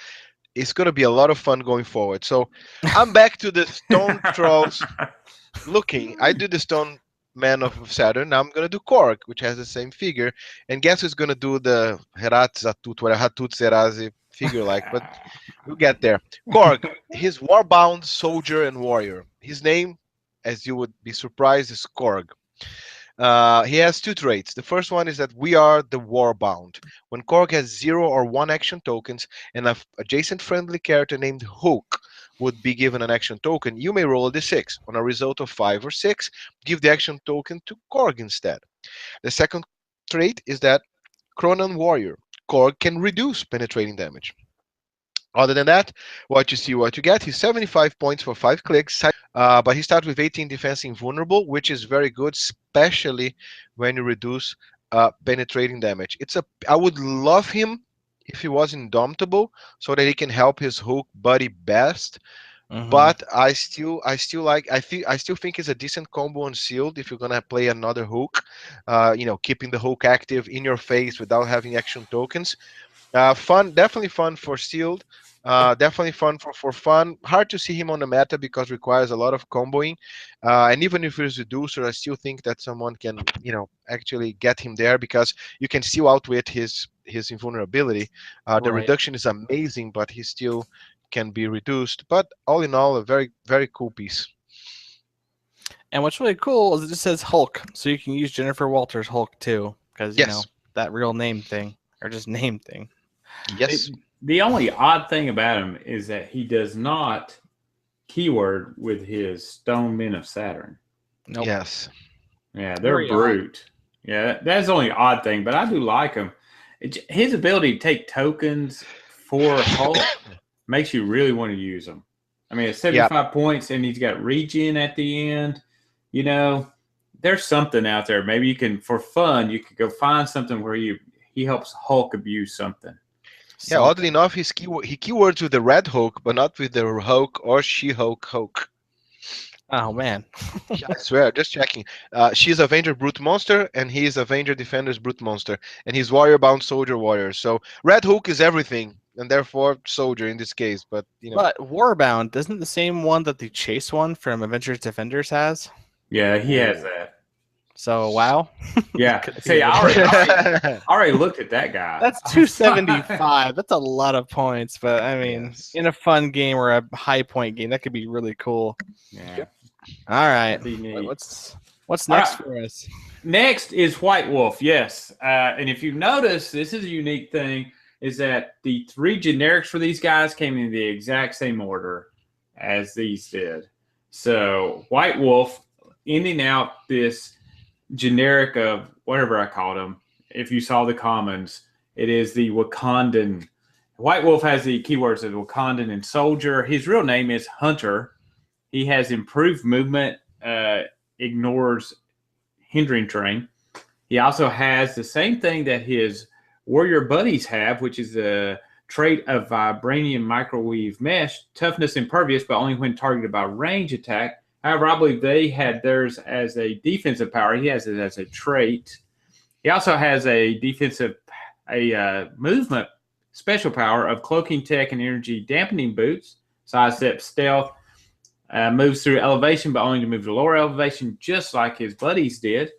it's going to be a lot of fun going forward. So I'm back to the Stone Trolls looking. I do the Stone Man of Saturn. Now I'm going to do Korg, which has the same figure. And guess who's going to do the Herat-Zatut, whatever Hatut Serazi figure like, but we'll get there. Korg, he's warbound soldier and warrior. His name, as you would be surprised, is Korg. He has two traits. The first one is that we are the Warbound. When Korg has 0 or 1 action tokens, and an adjacent friendly character named Hook would be given an action token, you may roll a d6. On a result of 5 or 6, give the action token to Korg instead. The second trait is that Chronon Warrior. Korg can reduce penetrating damage. Other than that, what you see, what you get. He's 75 points for 5 clicks, but he starts with 18 defense invulnerable, which is very good, especially when you reduce penetrating damage. I would love him if he was indomitable, so that he can help his Hook buddy best. But I still think it's a decent combo on Sealed if you're gonna play another Hook. Keeping the Hook active in your face without having action tokens. Fun, definitely fun for Sealed. Definitely fun for fun. Hard to see him on the meta because requires a lot of comboing. And even if he's reducer, I still think that someone can, actually get him there because you can still outwit his invulnerability. The Right. reduction is amazing, but he still can be reduced. But all in all, a very, very cool piece. And what's really cool is it just says Hulk, so you can use Jennifer Walters' Hulk too, because Yes. that real name thing or just name thing. Yes. The only odd thing about him is that he does not keyword with his Stone Men of Saturn. Nope. Yes. Yeah, they're Very brute. Yeah, that's the only odd thing, but I do like him. His ability to take tokens for Hulk makes you really want to use him. I mean, it's 75 points, and he's got regen at the end. There's something out there. Maybe you can, for fun, you could go find something where he helps Hulk abuse something. Yeah, oddly enough, he keywords with the Red Hulk, but not with the Hulk or She-Hulk Hulk. Oh man. Yeah, I swear, just checking. She's Avenger Brute Monster, and he's Avenger Defender's Brute Monster, and he's Warrior Bound Soldier Warrior. So Red Hulk is everything, and therefore Soldier in this case. But But Warbound isn't the same one that the Chase one from Avengers Defenders has. Yeah, he has that. So wow. Yeah. See, I already looked at that guy. That's 275. That's a lot of points, but I mean, Yes. in a fun game or a high point game, that could be really cool. Yeah. All right. That'd be neat. What's next for us? Next is White Wolf. Yes. And if you notice, this is a unique thing, is that the 3 generics for these guys came in the exact same order as these did. So White Wolf ending out this generic of whatever I called him. If you saw the commons, it is the Wakandan. White Wolf has the keywords of Wakandan and Soldier. His real name is Hunter. He has improved movement, ignores hindering terrain. He also has the same thing that his warrior buddies have, which is a trait of vibranium microwave mesh, toughness impervious, but only when targeted by range attack. However, I believe they had theirs as a defensive power. He has it as a trait. He also has a movement special power of cloaking tech and energy dampening boots, sidestep stealth, moves through elevation, but only to move to lower elevation, just like his buddies did.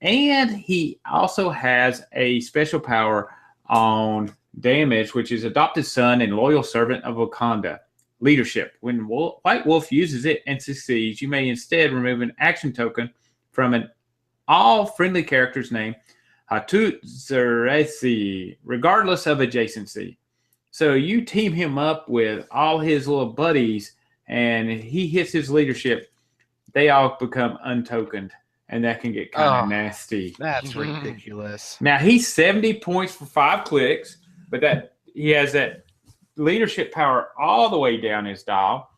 And he also has a special power on damage, which is adopted son and loyal servant of Wakanda. Leadership. When White Wolf uses it and succeeds, you may instead remove an action token from an all friendly character's name, Hatuzeresi, regardless of adjacency. So you team him up with all his little buddies, and he hits his leadership, they all become untokened, and that can get kind of nasty. That's ridiculous. Now he's 70 points for 5 clicks, but that he has that leadership power all the way down his dial.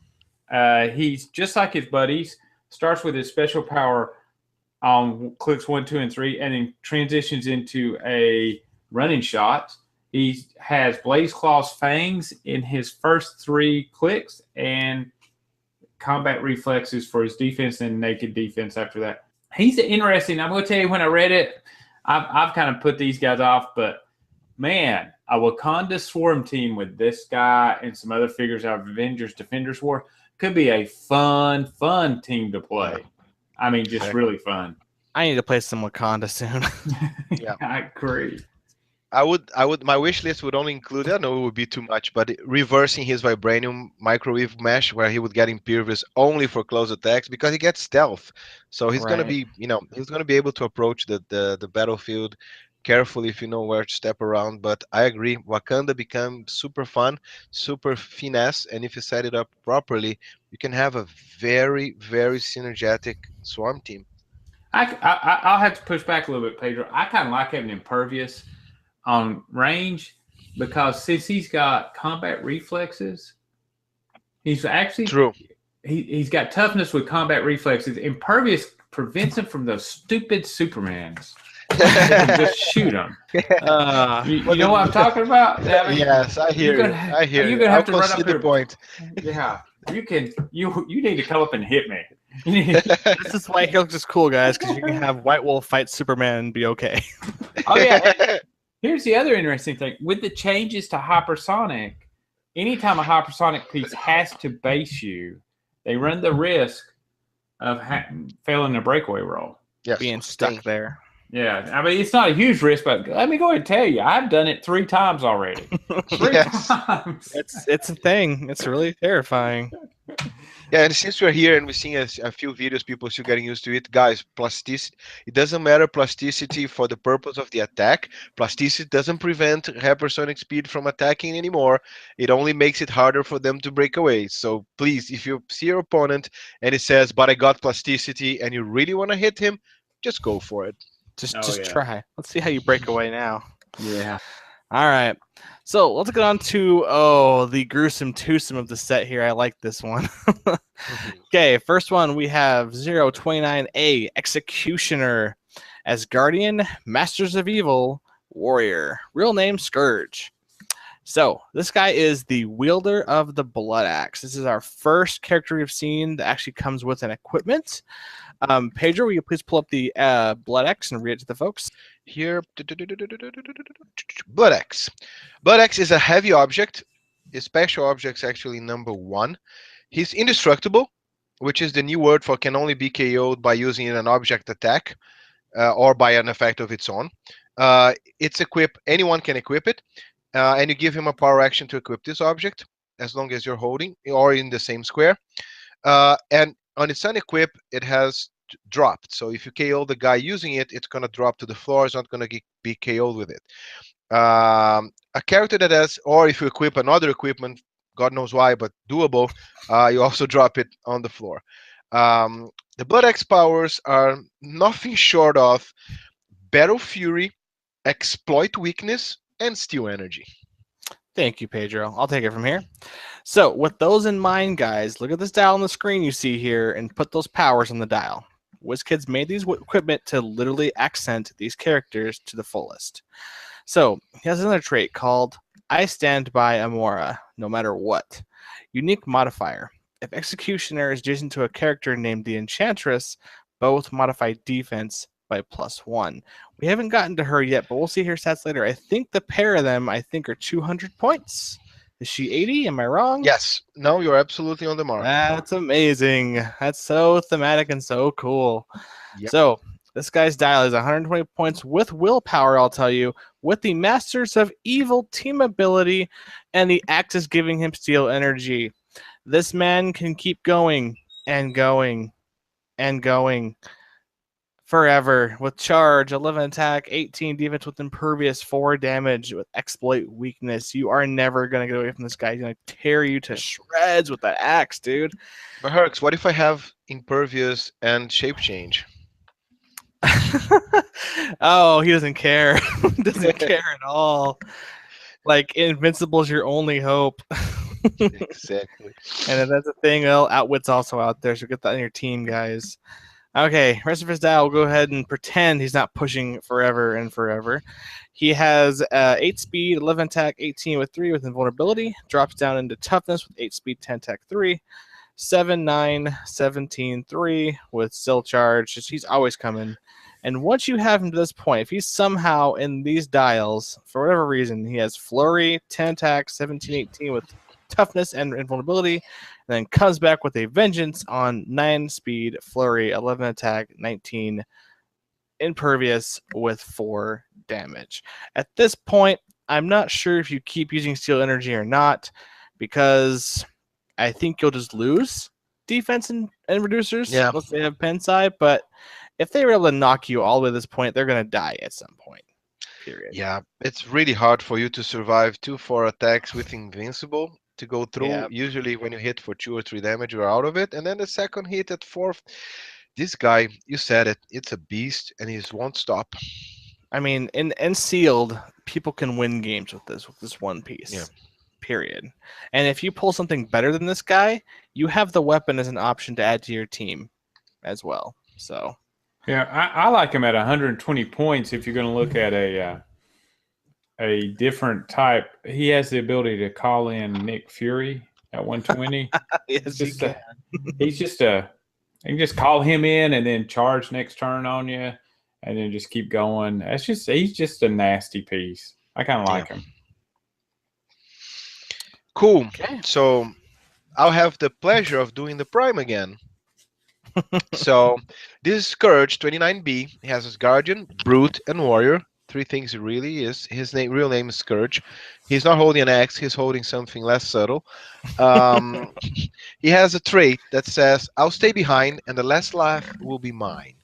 He's just like his buddies, starts with his special power on clicks 1, 2, and 3, and then transitions into a running shot. He has Blaze Claw's Fangs in his first 3 clicks, and combat reflexes for his defense and naked defense after that. He's interesting. I'm going to tell you, when I read it, I've kind of put these guys off, but man, a Wakanda Swarm team with this guy and some other figures out of Avengers Defenders War could be a fun team to play. I mean, just really fun. I need to play some Wakanda soon. Yeah. I agree. My wish list would only include, I know it would be too much, but reversing his vibranium microwave mesh where he would get impervious only for close attacks because he gets stealth. So he's gonna Right. be, he's gonna be able to approach the battlefield carefully if you know where to step around. But I agree, Wakanda becomes super fun, super finesse, and if you set it up properly, you can have a very, very synergetic swarm team. I'll have to push back a little bit, Pedro. I kind of like having impervious on range because since he's got combat reflexes, he's actually True. he's got toughness with combat reflexes. Impervious prevents him from those stupid Supermans. Just shoot them. You know what I'm talking about? I mean, Yes, I hear you. I hear you're you. gonna I'll have to run up concede the here. point. Yeah, you can. You need to come up and hit me. This is why Heroclix is cool, guys, because you can have White Wolf fight Superman and be okay. Oh yeah. And here's the other interesting thing: with the changes to hypersonic, anytime a hypersonic piece has to base you, they run the risk of failing a breakaway roll. Yes, Being stuck there. Yeah, I mean it's not a huge risk, but let me go ahead and tell you, I've done it 3 times already. 3 Yes. times. It's a thing. It's really terrifying. Yeah, and since we're here and we're seeing a few videos, people still getting used to it, guys. Plasticity. It doesn't matter plasticity for the purpose of the attack. Plasticity doesn't prevent hypersonic speed from attacking anymore. It only makes it harder for them to break away. So please, if you see your opponent and it says, "But I got plasticity," and you really want to hit him, just go for it. Just try. Let's see how you break away now. Yeah. All right. So let's get on to the gruesome twosome of the set here. I like this one. Okay, first one we have 029A Executioner as Guardian, Masters of Evil, Warrior. Real name Skurge. So this guy is the wielder of the Blood Axe. This is our first character we've seen that actually comes with an equipment. Pedro, will you please pull up the Blood Axe and read it to the folks? Here, Blood Axe. Blood Axe is a heavy object. His special object's actually number 1. He's indestructible, which is the new word for can only be KO'd by using an object attack or by an effect of its own. It's equipped. Anyone can equip it, and you give him a power action to equip this object as long as you're holding or in the same square. And on its unequip, it has dropped. So if you KO the guy using it, it's going to drop to the floor. It's not going to be KO'd with it. A character that has, or if you equip another equipment, God knows why, but doable, you also drop it on the floor. The Blood Axe powers are nothing short of Battle Fury, Exploit Weakness, and Steal Energy. Thank you, Pedro. I'll take it from here. So with those in mind, guys, look at this dial on the screen you see here and put those powers on the dial. WizKids made these equipment to literally accent these characters to the fullest. So he has another trait called I Stand by Amora, no matter what. Unique modifier. If Executioner is adjacent to a character named the Enchantress, both modify defense by +1. We haven't gotten to her yet, but we'll see her stats later. I think the pair of them, are 200 points. Is she 80? Am I wrong? Yes. No, you're absolutely on the mark. That's amazing. That's so thematic and so cool. Yep. So this guy's dial is 120 points with willpower, I'll tell you, with the Masters of Evil team ability, and the axe is giving him steal energy. This man can keep going and going and going forever with charge, 11 attack, 18 defense with impervious, 4 damage with exploit weakness. You are never going to get away from this guy. He's going to tear you to shreds with that axe, dude. But Herc, what if I have impervious and shape change? Oh, he doesn't care. Doesn't care at all. Like, invincible is your only hope. Exactly. And if that's a thing, well, Outwit's also out there, so get that on your team, guys. Okay, rest of his dial, we'll go ahead and pretend he's not pushing forever and forever. He has 8 speed, 11 attack, 18 with 3 with invulnerability. Drops down into toughness with 8 speed, 10 attack, 3. 7, 9, 17, 3 with still charge. He's always coming. And once you have him to this point, if he's somehow in these dials, for whatever reason, he has flurry, 10 attack, 17, 18 with toughness and invulnerability, and then comes back with a vengeance on 9 speed, flurry, 11 attack, 19 impervious with 4 damage. At this point, I'm not sure if you keep using steel energy or not, because I think you'll just lose defense and reducers. Yeah. Unless they have Pensai, but if they were able to knock you all the way to this point, they're going to die at some point. Period. Yeah, it's really hard for you to survive 2-4 attacks with Invincible to go through. Yep. Usually when you hit for 2 or 3 damage, you're out of it. And then the second hit at 4, this guy, you said it, it's a beast and he just won't stop. I mean, in sealed, people can win games with this one piece. Yeah. Period. And if you pull something better than this guy, you have the weapon as an option to add to your team as well. So yeah, I like him at 120 points. If you're going to look at a different type, he has the ability to call in Nick Fury at 120. yes, You can just call him in and then charge next turn on you, and then just keep going. He's just a nasty piece. I kind of like him. Cool. Okay. So I'll have the pleasure of doing the Prime again. So this is Skurge 29B. He has his Guardian, Brute, and Warrior. 3 things he really is. His real name is Skurge. He's not holding an axe. He's holding something less subtle. He has a trait that says, "I'll stay behind, and the last laugh will be mine."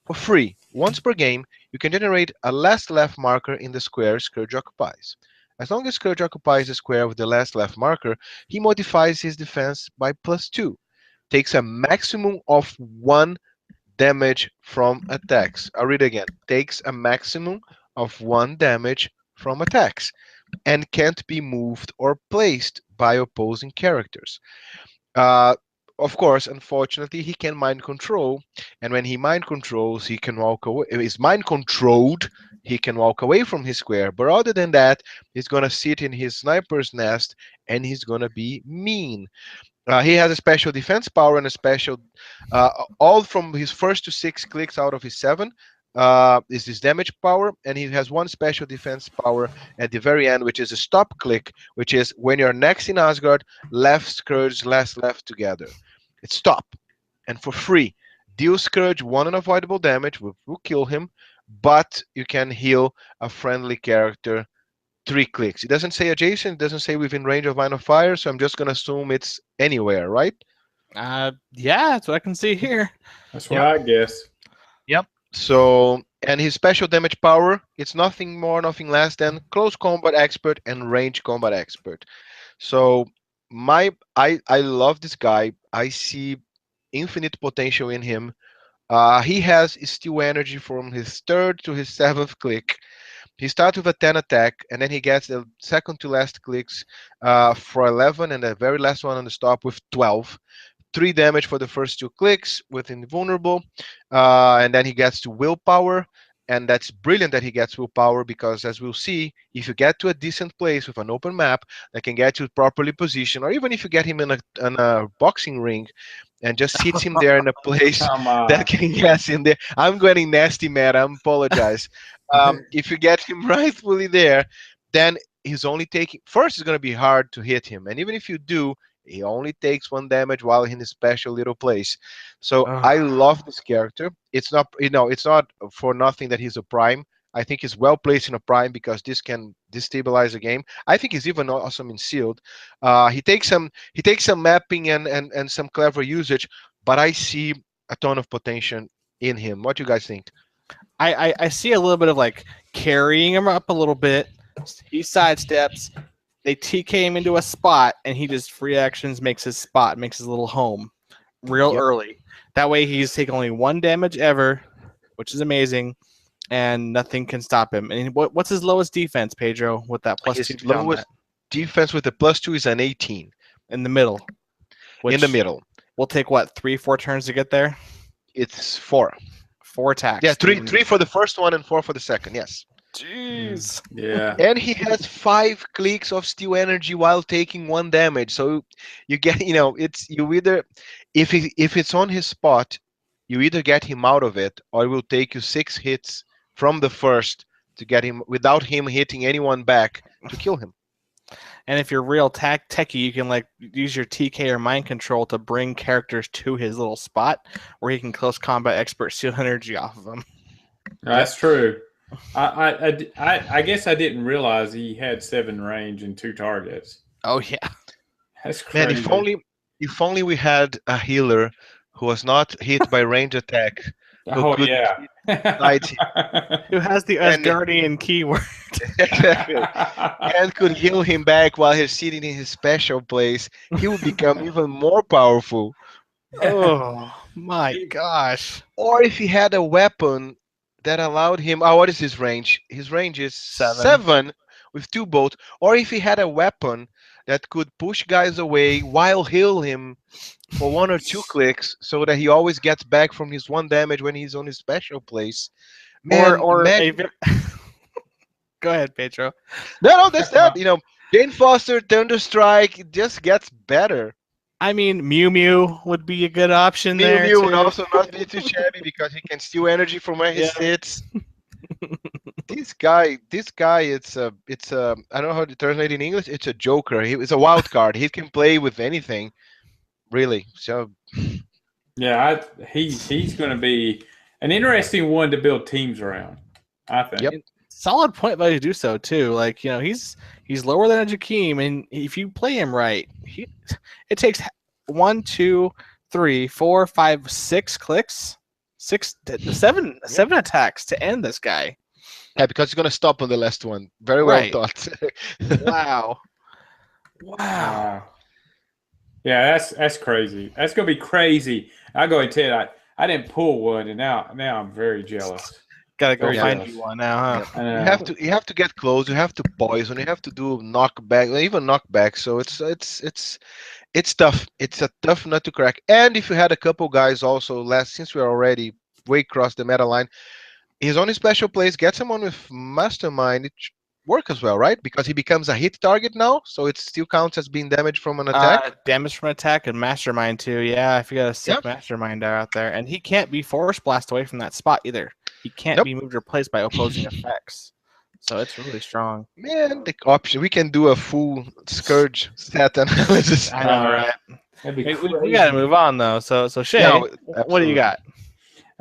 For free, once per game, you can generate a last laugh marker in the square Skurge occupies. As long as Skurge occupies the square with the last laugh marker, he modifies his defense by +2. Takes a maximum of 1 damage from attacks. I'll read again. Takes a maximum of 1 damage from attacks and can't be moved or placed by opposing characters. Of course, unfortunately, he can mind control, and when he mind controls, he can walk away. If he's mind controlled, he can walk away from his square. But other than that, he's gonna sit in his sniper's nest, and he's gonna be mean. He has a special defense power and a special, all from his first to 6 clicks out of his 7 is his damage power, and he has 1 special defense power at the very end, which is a stop click, which is when you're next in Asgard, left Scourge, left together. It's stop, and for free, deal Scourge 1 unavoidable damage, which will kill him, but you can heal a friendly character 3 clicks. It doesn't say adjacent, it doesn't say within range of line of fire, so I'm just gonna assume it's anywhere, right? yeah, that's what I can see here. That's what I guess. Yep. So, and his special damage power, it's nothing more, nothing less than close combat expert and range combat expert. So I love this guy. I see infinite potential in him. He has steel energy from his 3rd to his 7th click. He starts with a 10 attack, and then he gets the second to last clicks for 11, and the very last one on the stop with 12. 3 damage for the first 2 clicks with invulnerable, and then he gets to willpower, and that's brilliant that he gets willpower, because as we'll see, if you get to a decent place with an open map that can get you properly positioned, or even if you get him in a boxing ring and just hits him there in a place that can get in there. I'm getting nasty, man. I apologize. If you get him rightfully there, then he's only taking, first it's going to be hard to hit him, and even if you do, he only takes 1 damage while in a special little place. So I love this character. It's not, it's not for nothing that he's a prime. I think he's well placed in a prime because this can destabilize a game. I think he's even awesome in sealed. He takes some mapping and some clever usage, but I see a ton of potential in him. What do you guys think? I see a little bit of like carrying him up a little bit. He sidesteps. They TK him into a spot, and he just free actions, makes his spot, makes his little home real early. That way he's taking only 1 damage ever, which is amazing, and nothing can stop him. And what's his lowest defense, Pedro, with that +2? His lowest defense with the +2 is an 18. In the middle. In the middle. We'll take, what, 3-4 turns to get there? It's 4. 4 attacks. Yeah, 3 for the first one and 4 for the second, yes. Jeez. Yeah. And he has 5 clicks of steel energy while taking 1 damage. So you get, it's you either, if it's on his spot, you either get him out of it, or it will take you 6 hits from the first to get him without him hitting anyone back to kill him. And if you're real techie, you can like use your TK or mind control to bring characters to his little spot where he can close combat expert steal energy off of them. That's true. I guess I didn't realize he had 7 range and 2 targets. Oh yeah. That's Man, crazy. if only we had a healer who was not hit by range attack, who Oh could yeah. fight him Who has the and Asgardian keyword? exactly and could heal him back while he's sitting in his special place, he would become even more powerful. Oh my gosh. Or if he had a weapon that allowed him, oh, what is his range? His range is 7. 7 with 2 bolts. Or if he had a weapon that could push guys away while heal him for 1 or 2 clicks so that he always gets back from his 1 damage when he's on his special place. Man, Or a imagine. Go ahead, Pedro. No, that's that. Jane Foster, Thunderstrike, it just gets better. I mean, Mew Mew would be a good option Mew there Mew would too. also not be too shabby because he can steal energy from where he Yeah. sits. This guy, it's a, I don't know how to translate in English. It's a joker. He's a wild card. He can play with anything, really. So Yeah, he's going to be an interesting one to build teams around, I think. Yep. Solid point value to do so too. Like, he's lower than a Jakeem, and if you play him right, it takes 1, 2, 3, 4, 5, 6 clicks, 7 attacks to end this guy. yeah, because he's gonna stop on the last one. Very Right. well thought. Wow. Wow. Yeah, that's crazy. That's gonna be crazy. I'll go ahead and tell you that I didn't pull one, and now I'm very jealous. Gotta go Very find jealous. you one now, huh? I know. You have to get close. You have to poison. You have to do knockback, even knockback. So it's tough. It's a tough nut to crack. And if you had a couple guys also since we're already way across the meta line, his only special place gets someone with Mastermind. It should work as well, right? Because he becomes a hit target now, so it still counts as being damaged from an attack. Damage from attack and Mastermind too. Yeah, if you got a sick Yep. Mastermind out there, and he can't be force blast away from that spot either. He can't Nope. be moved or replaced by opposing effects. So it's really strong. Man, the option, we can do a full Skurge stat analysis. I know, right? That'd be We got to move on though. So Shea, No, what do absolutely. you got?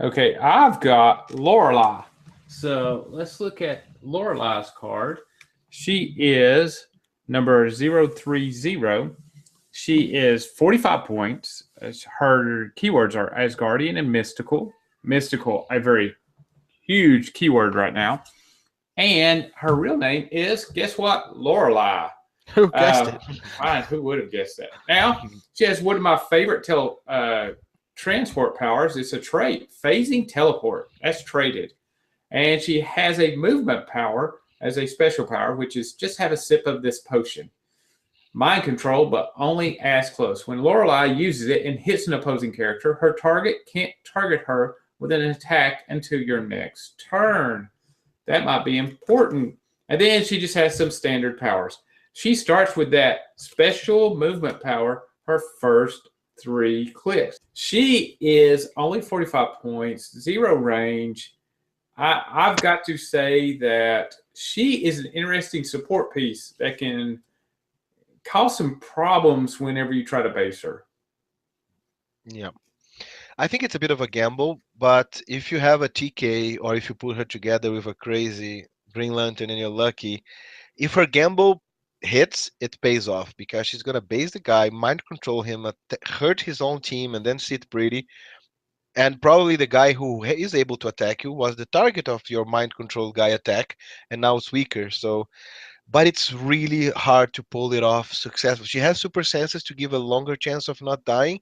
Okay, I've got Lorelei. So let's look at Lorelei's card. She is number 030. She is 45 points. Her keywords are Asgardian and Mystical. Mystical, a very huge keyword right now. And her real name is, guess what? Lorelei. Who guessed it? Fine, who would have guessed that? Now, she has one of my favorite transport powers. It's a trait, phasing teleport. That's traded. And she has a movement power as a special power, which is just have a sip of this potion. Mind control, but only as close. When Lorelei uses it and hits an opposing character, her target can't target her with an attack until your next turn. That might be important. And then she just has some standard powers. She starts with that special movement power her first 3 clicks. She is only 45 points, 0 range. I've got to say that she is an interesting support piece that can cause some problems whenever you try to base her. Yeah. I think it's a bit of a gamble, but if you have a TK or if you put her together with a crazy Green Lantern and you're lucky, if her gamble hits, it pays off because she's going to base the guy, mind control him, hurt his own team, and then sit pretty. And probably the guy who is able to attack you was the target of your mind control guy attack, and now it's weaker. So, but it's really hard to pull it off successfully. She has super senses to give a longer chance of not dying.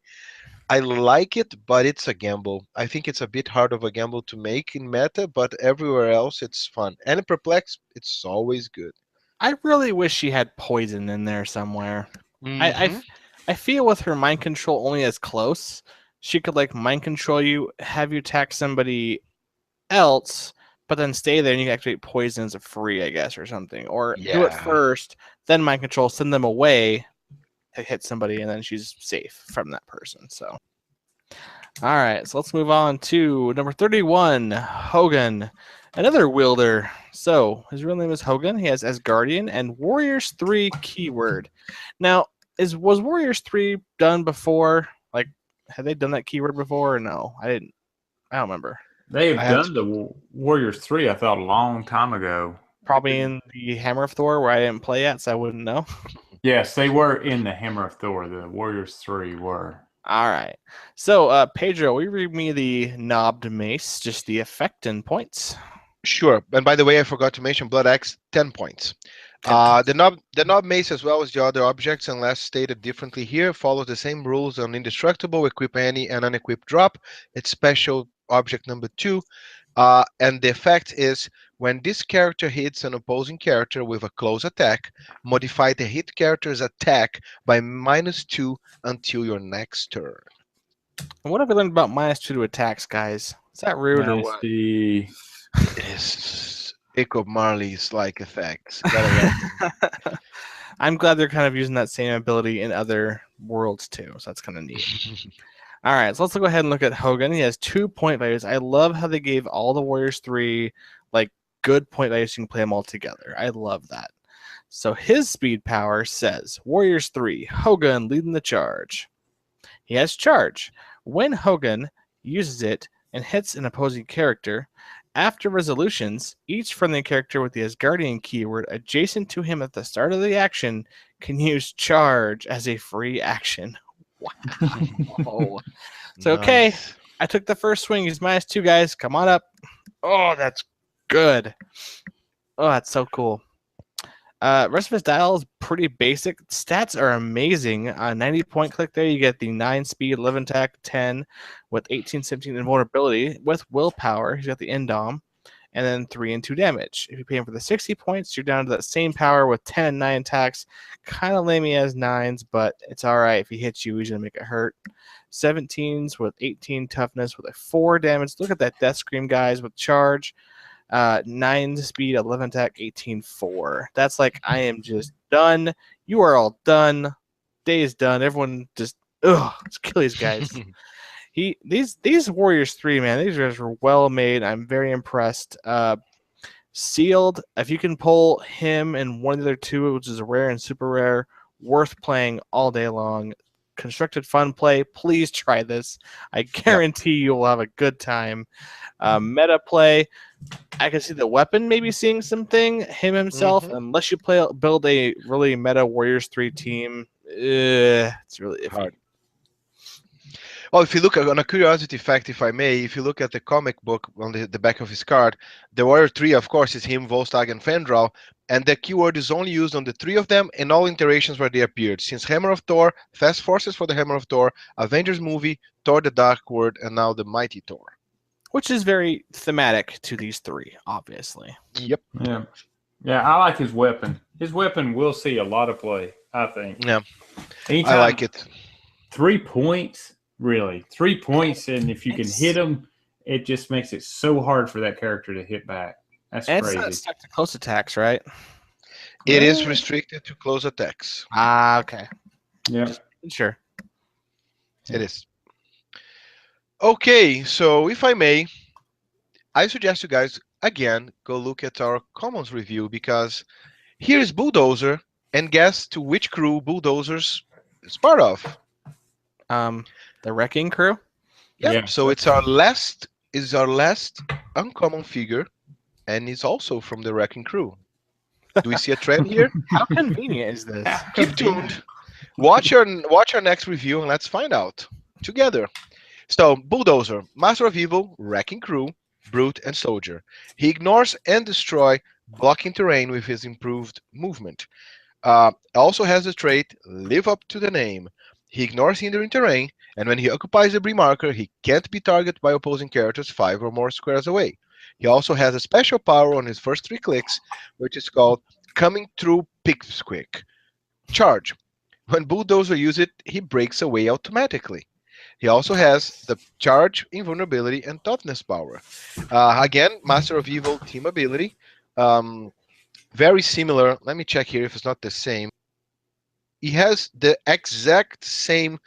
I like it, but it's a gamble. I think it's a bit hard of a gamble to make in meta, but everywhere else it's fun. And in Perplex, it's always good. I really wish she had poison in there somewhere. Mhm. I feel with her mind control only as close, she could like mind control you, have you attack somebody else, but then stay there and you can activate poison as a free, I guess, or something. Or do it Yeah. first, then mind control, send them away to hit somebody, and then she's safe from that person. So, all right, so let's move on to number 31, Hogun, another wielder. So his real name is Hogun. He has Asgardian and Warriors 3 keyword. Now, was Warriors 3 done before? Like, had they done that keyword before or no? I don't remember. They I have had done the Warriors 3, I thought, a long time ago. Probably in the Hammer of Thor where I didn't play yet, so I wouldn't know. Yes, they were in the Hammer of Thor. The Warriors 3 were. All right. So, Pedro, will you read me the knobbed mace, just the effect and points? Sure. And by the way, I forgot to mention Blood Axe, 10 points. 10 points. The knob mace, as well as the other objects, unless stated differently here, follows the same rules on indestructible, equip any, and unequip drop. It's special object number 2. And the effect is when this character hits an opposing character with a close attack, modify the hit character's attack by -2 until your next turn. What have we learned about -2 to attacks, guys? Is that rude or what? Nasty. It is Jacob Marley's like effects. Gotta love I'm glad they're kind of using that same ability in other worlds too, so that's kind of neat. All right, so let's go ahead and look at Hogun. He has 2 point values. I love how they gave all the Warriors 3 like good point values. So you can play them all together. I love that. So his speed power says Warriors 3, Hogun leading the charge. He has charge. When Hogun uses it and hits an opposing character, after resolutions, each friendly character with the Asgardian keyword adjacent to him at the start of the action can use charge as a free action. Wow. So, okay, Nice. I took the first swing. He's -2, guys. Come on up. Oh, that's good. Oh, that's so cool. Rest of his dial is pretty basic. Stats are amazing. 90 point click there. You get the 9 speed, 11 attack, 10 with 18, 17 invulnerability. With willpower, he's got the Indom, and then 3 and 2 damage. If you pay him for the 60 points, you're down to that same power with 10 and 9 attacks. Kind of lame as 9s, but it's all right. If he hits you, he's going to make it hurt. 17s with 18 toughness with a 4 damage. Look at that death scream, guys, with charge. 9 speed, 11 attack, 18 4. That's like, I am just done. You are all done. Day is done. Everyone just let's kill these guys. These Warriors 3, man, these guys were well made. I'm very impressed. Sealed, if you can pull him and one of the other 2, which is a rare and super rare, worth playing all day long. Constructed fun play. Please try this. I guarantee you will have a good time. Meta play. I can see the weapon maybe seeing something. Him himself, unless you build a really meta Warriors 3 team, it's really iffy. Hard. Well, if you look on a curiosity fact, if I may, if you look at the comic book on the back of his card, the Warrior 3, of course, is him, Volstagg, and Fandral, and the keyword is only used on the 3 of them in all iterations where they appeared, since Hammer of Thor, Fast Forces for the Hammer of Thor, Avengers movie, Thor the Dark World, and now the Mighty Thor. Which is very thematic to these 3, obviously. Yep. Yeah, I like his weapon. His weapon will see a lot of play, I think. Yeah. Anytime, I like it. 3 points, really. 3 points, and if you can hit them, it just makes it so hard for that character to hit back. That's And crazy. it's not stuck to close attacks, right? It is restricted to close attacks. Okay. Yeah. Sure. It is. Okay, so if I may, I suggest you guys, again, go look at our commons review, because here is Bulldozer, and guess to which crew Bulldozer's is part of. The Wrecking Crew? Yep. Yeah. So it's our last uncommon figure, and it's also from the Wrecking Crew. Do we see a trend here? How convenient is this? Keep tuned. Watch our next review, and let's find out together. So, Bulldozer, Master of Evil, Wrecking Crew, Brute, and Soldier. He ignores and destroys blocking terrain with his improved movement. Also has the trait Live Up to the Name. He ignores hindering terrain, and when he occupies the Bree marker, he can't be targeted by opposing characters 5 or more squares away. He also has a special power on his first 3 clicks, which is called Coming Through Pipsqueak. Charge. When Bulldozer uses it, he breaks away automatically. He also has the charge, invulnerability, and toughness power. Again, Master of Evil team ability. Very similar. Let me check here if it's not the same. He has the exact same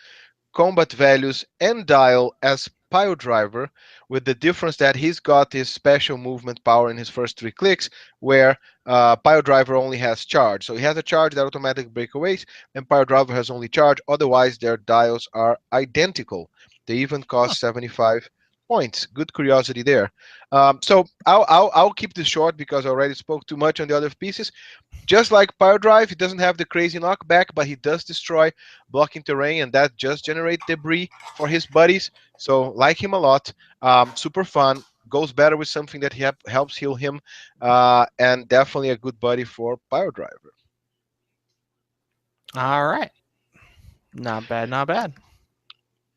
combat values and dial as Pile Driver, with the difference that he's got his special movement power in his first 3 clicks, where Pile Driver only has charge. So he has a charge that automatic breakaways, and Pile Driver has only charge. Otherwise, their dials are identical. They even cost 75 points. Good curiosity there. So I'll keep this short because I already spoke too much on the other pieces. Just like Power Drive, he doesn't have the crazy knockback, but he does destroy blocking terrain, and that just generates debris for his buddies. So like him a lot. Super fun. Goes better with something that helps heal him, and definitely a good buddy for Power Driver. All right. Not bad, not bad.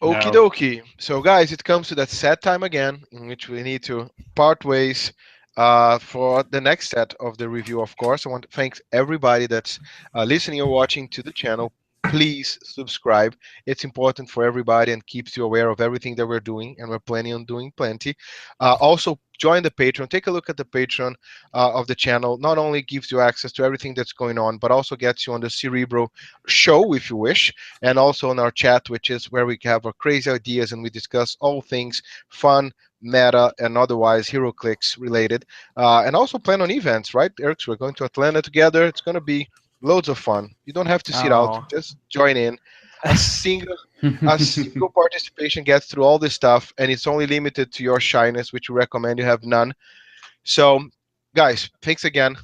Okie No. dokie. So, guys, it comes to that sad time again in which we need to part ways for the next set of the review, of course. I want to thank everybody that's listening or watching to the channel. Please subscribe. It's important for everybody and keeps you aware of everything that we're doing, and we're planning on doing plenty. Also, join the Patreon. Take a look at the Patreon of the channel. Not only gives you access to everything that's going on, but also gets you on the Cerebro show if you wish, and also on our chat, which is where we have our crazy ideas and we discuss all things fun, meta, and otherwise Heroclix related. And also plan on events, right, Eric? So we're going to Atlanta together. It's going to be loads of fun. You don't have to sit out; Oh. just join in. A single a single participation gets through all this stuff, and it's only limited to your shyness, which we recommend you have none. So, guys, thanks again.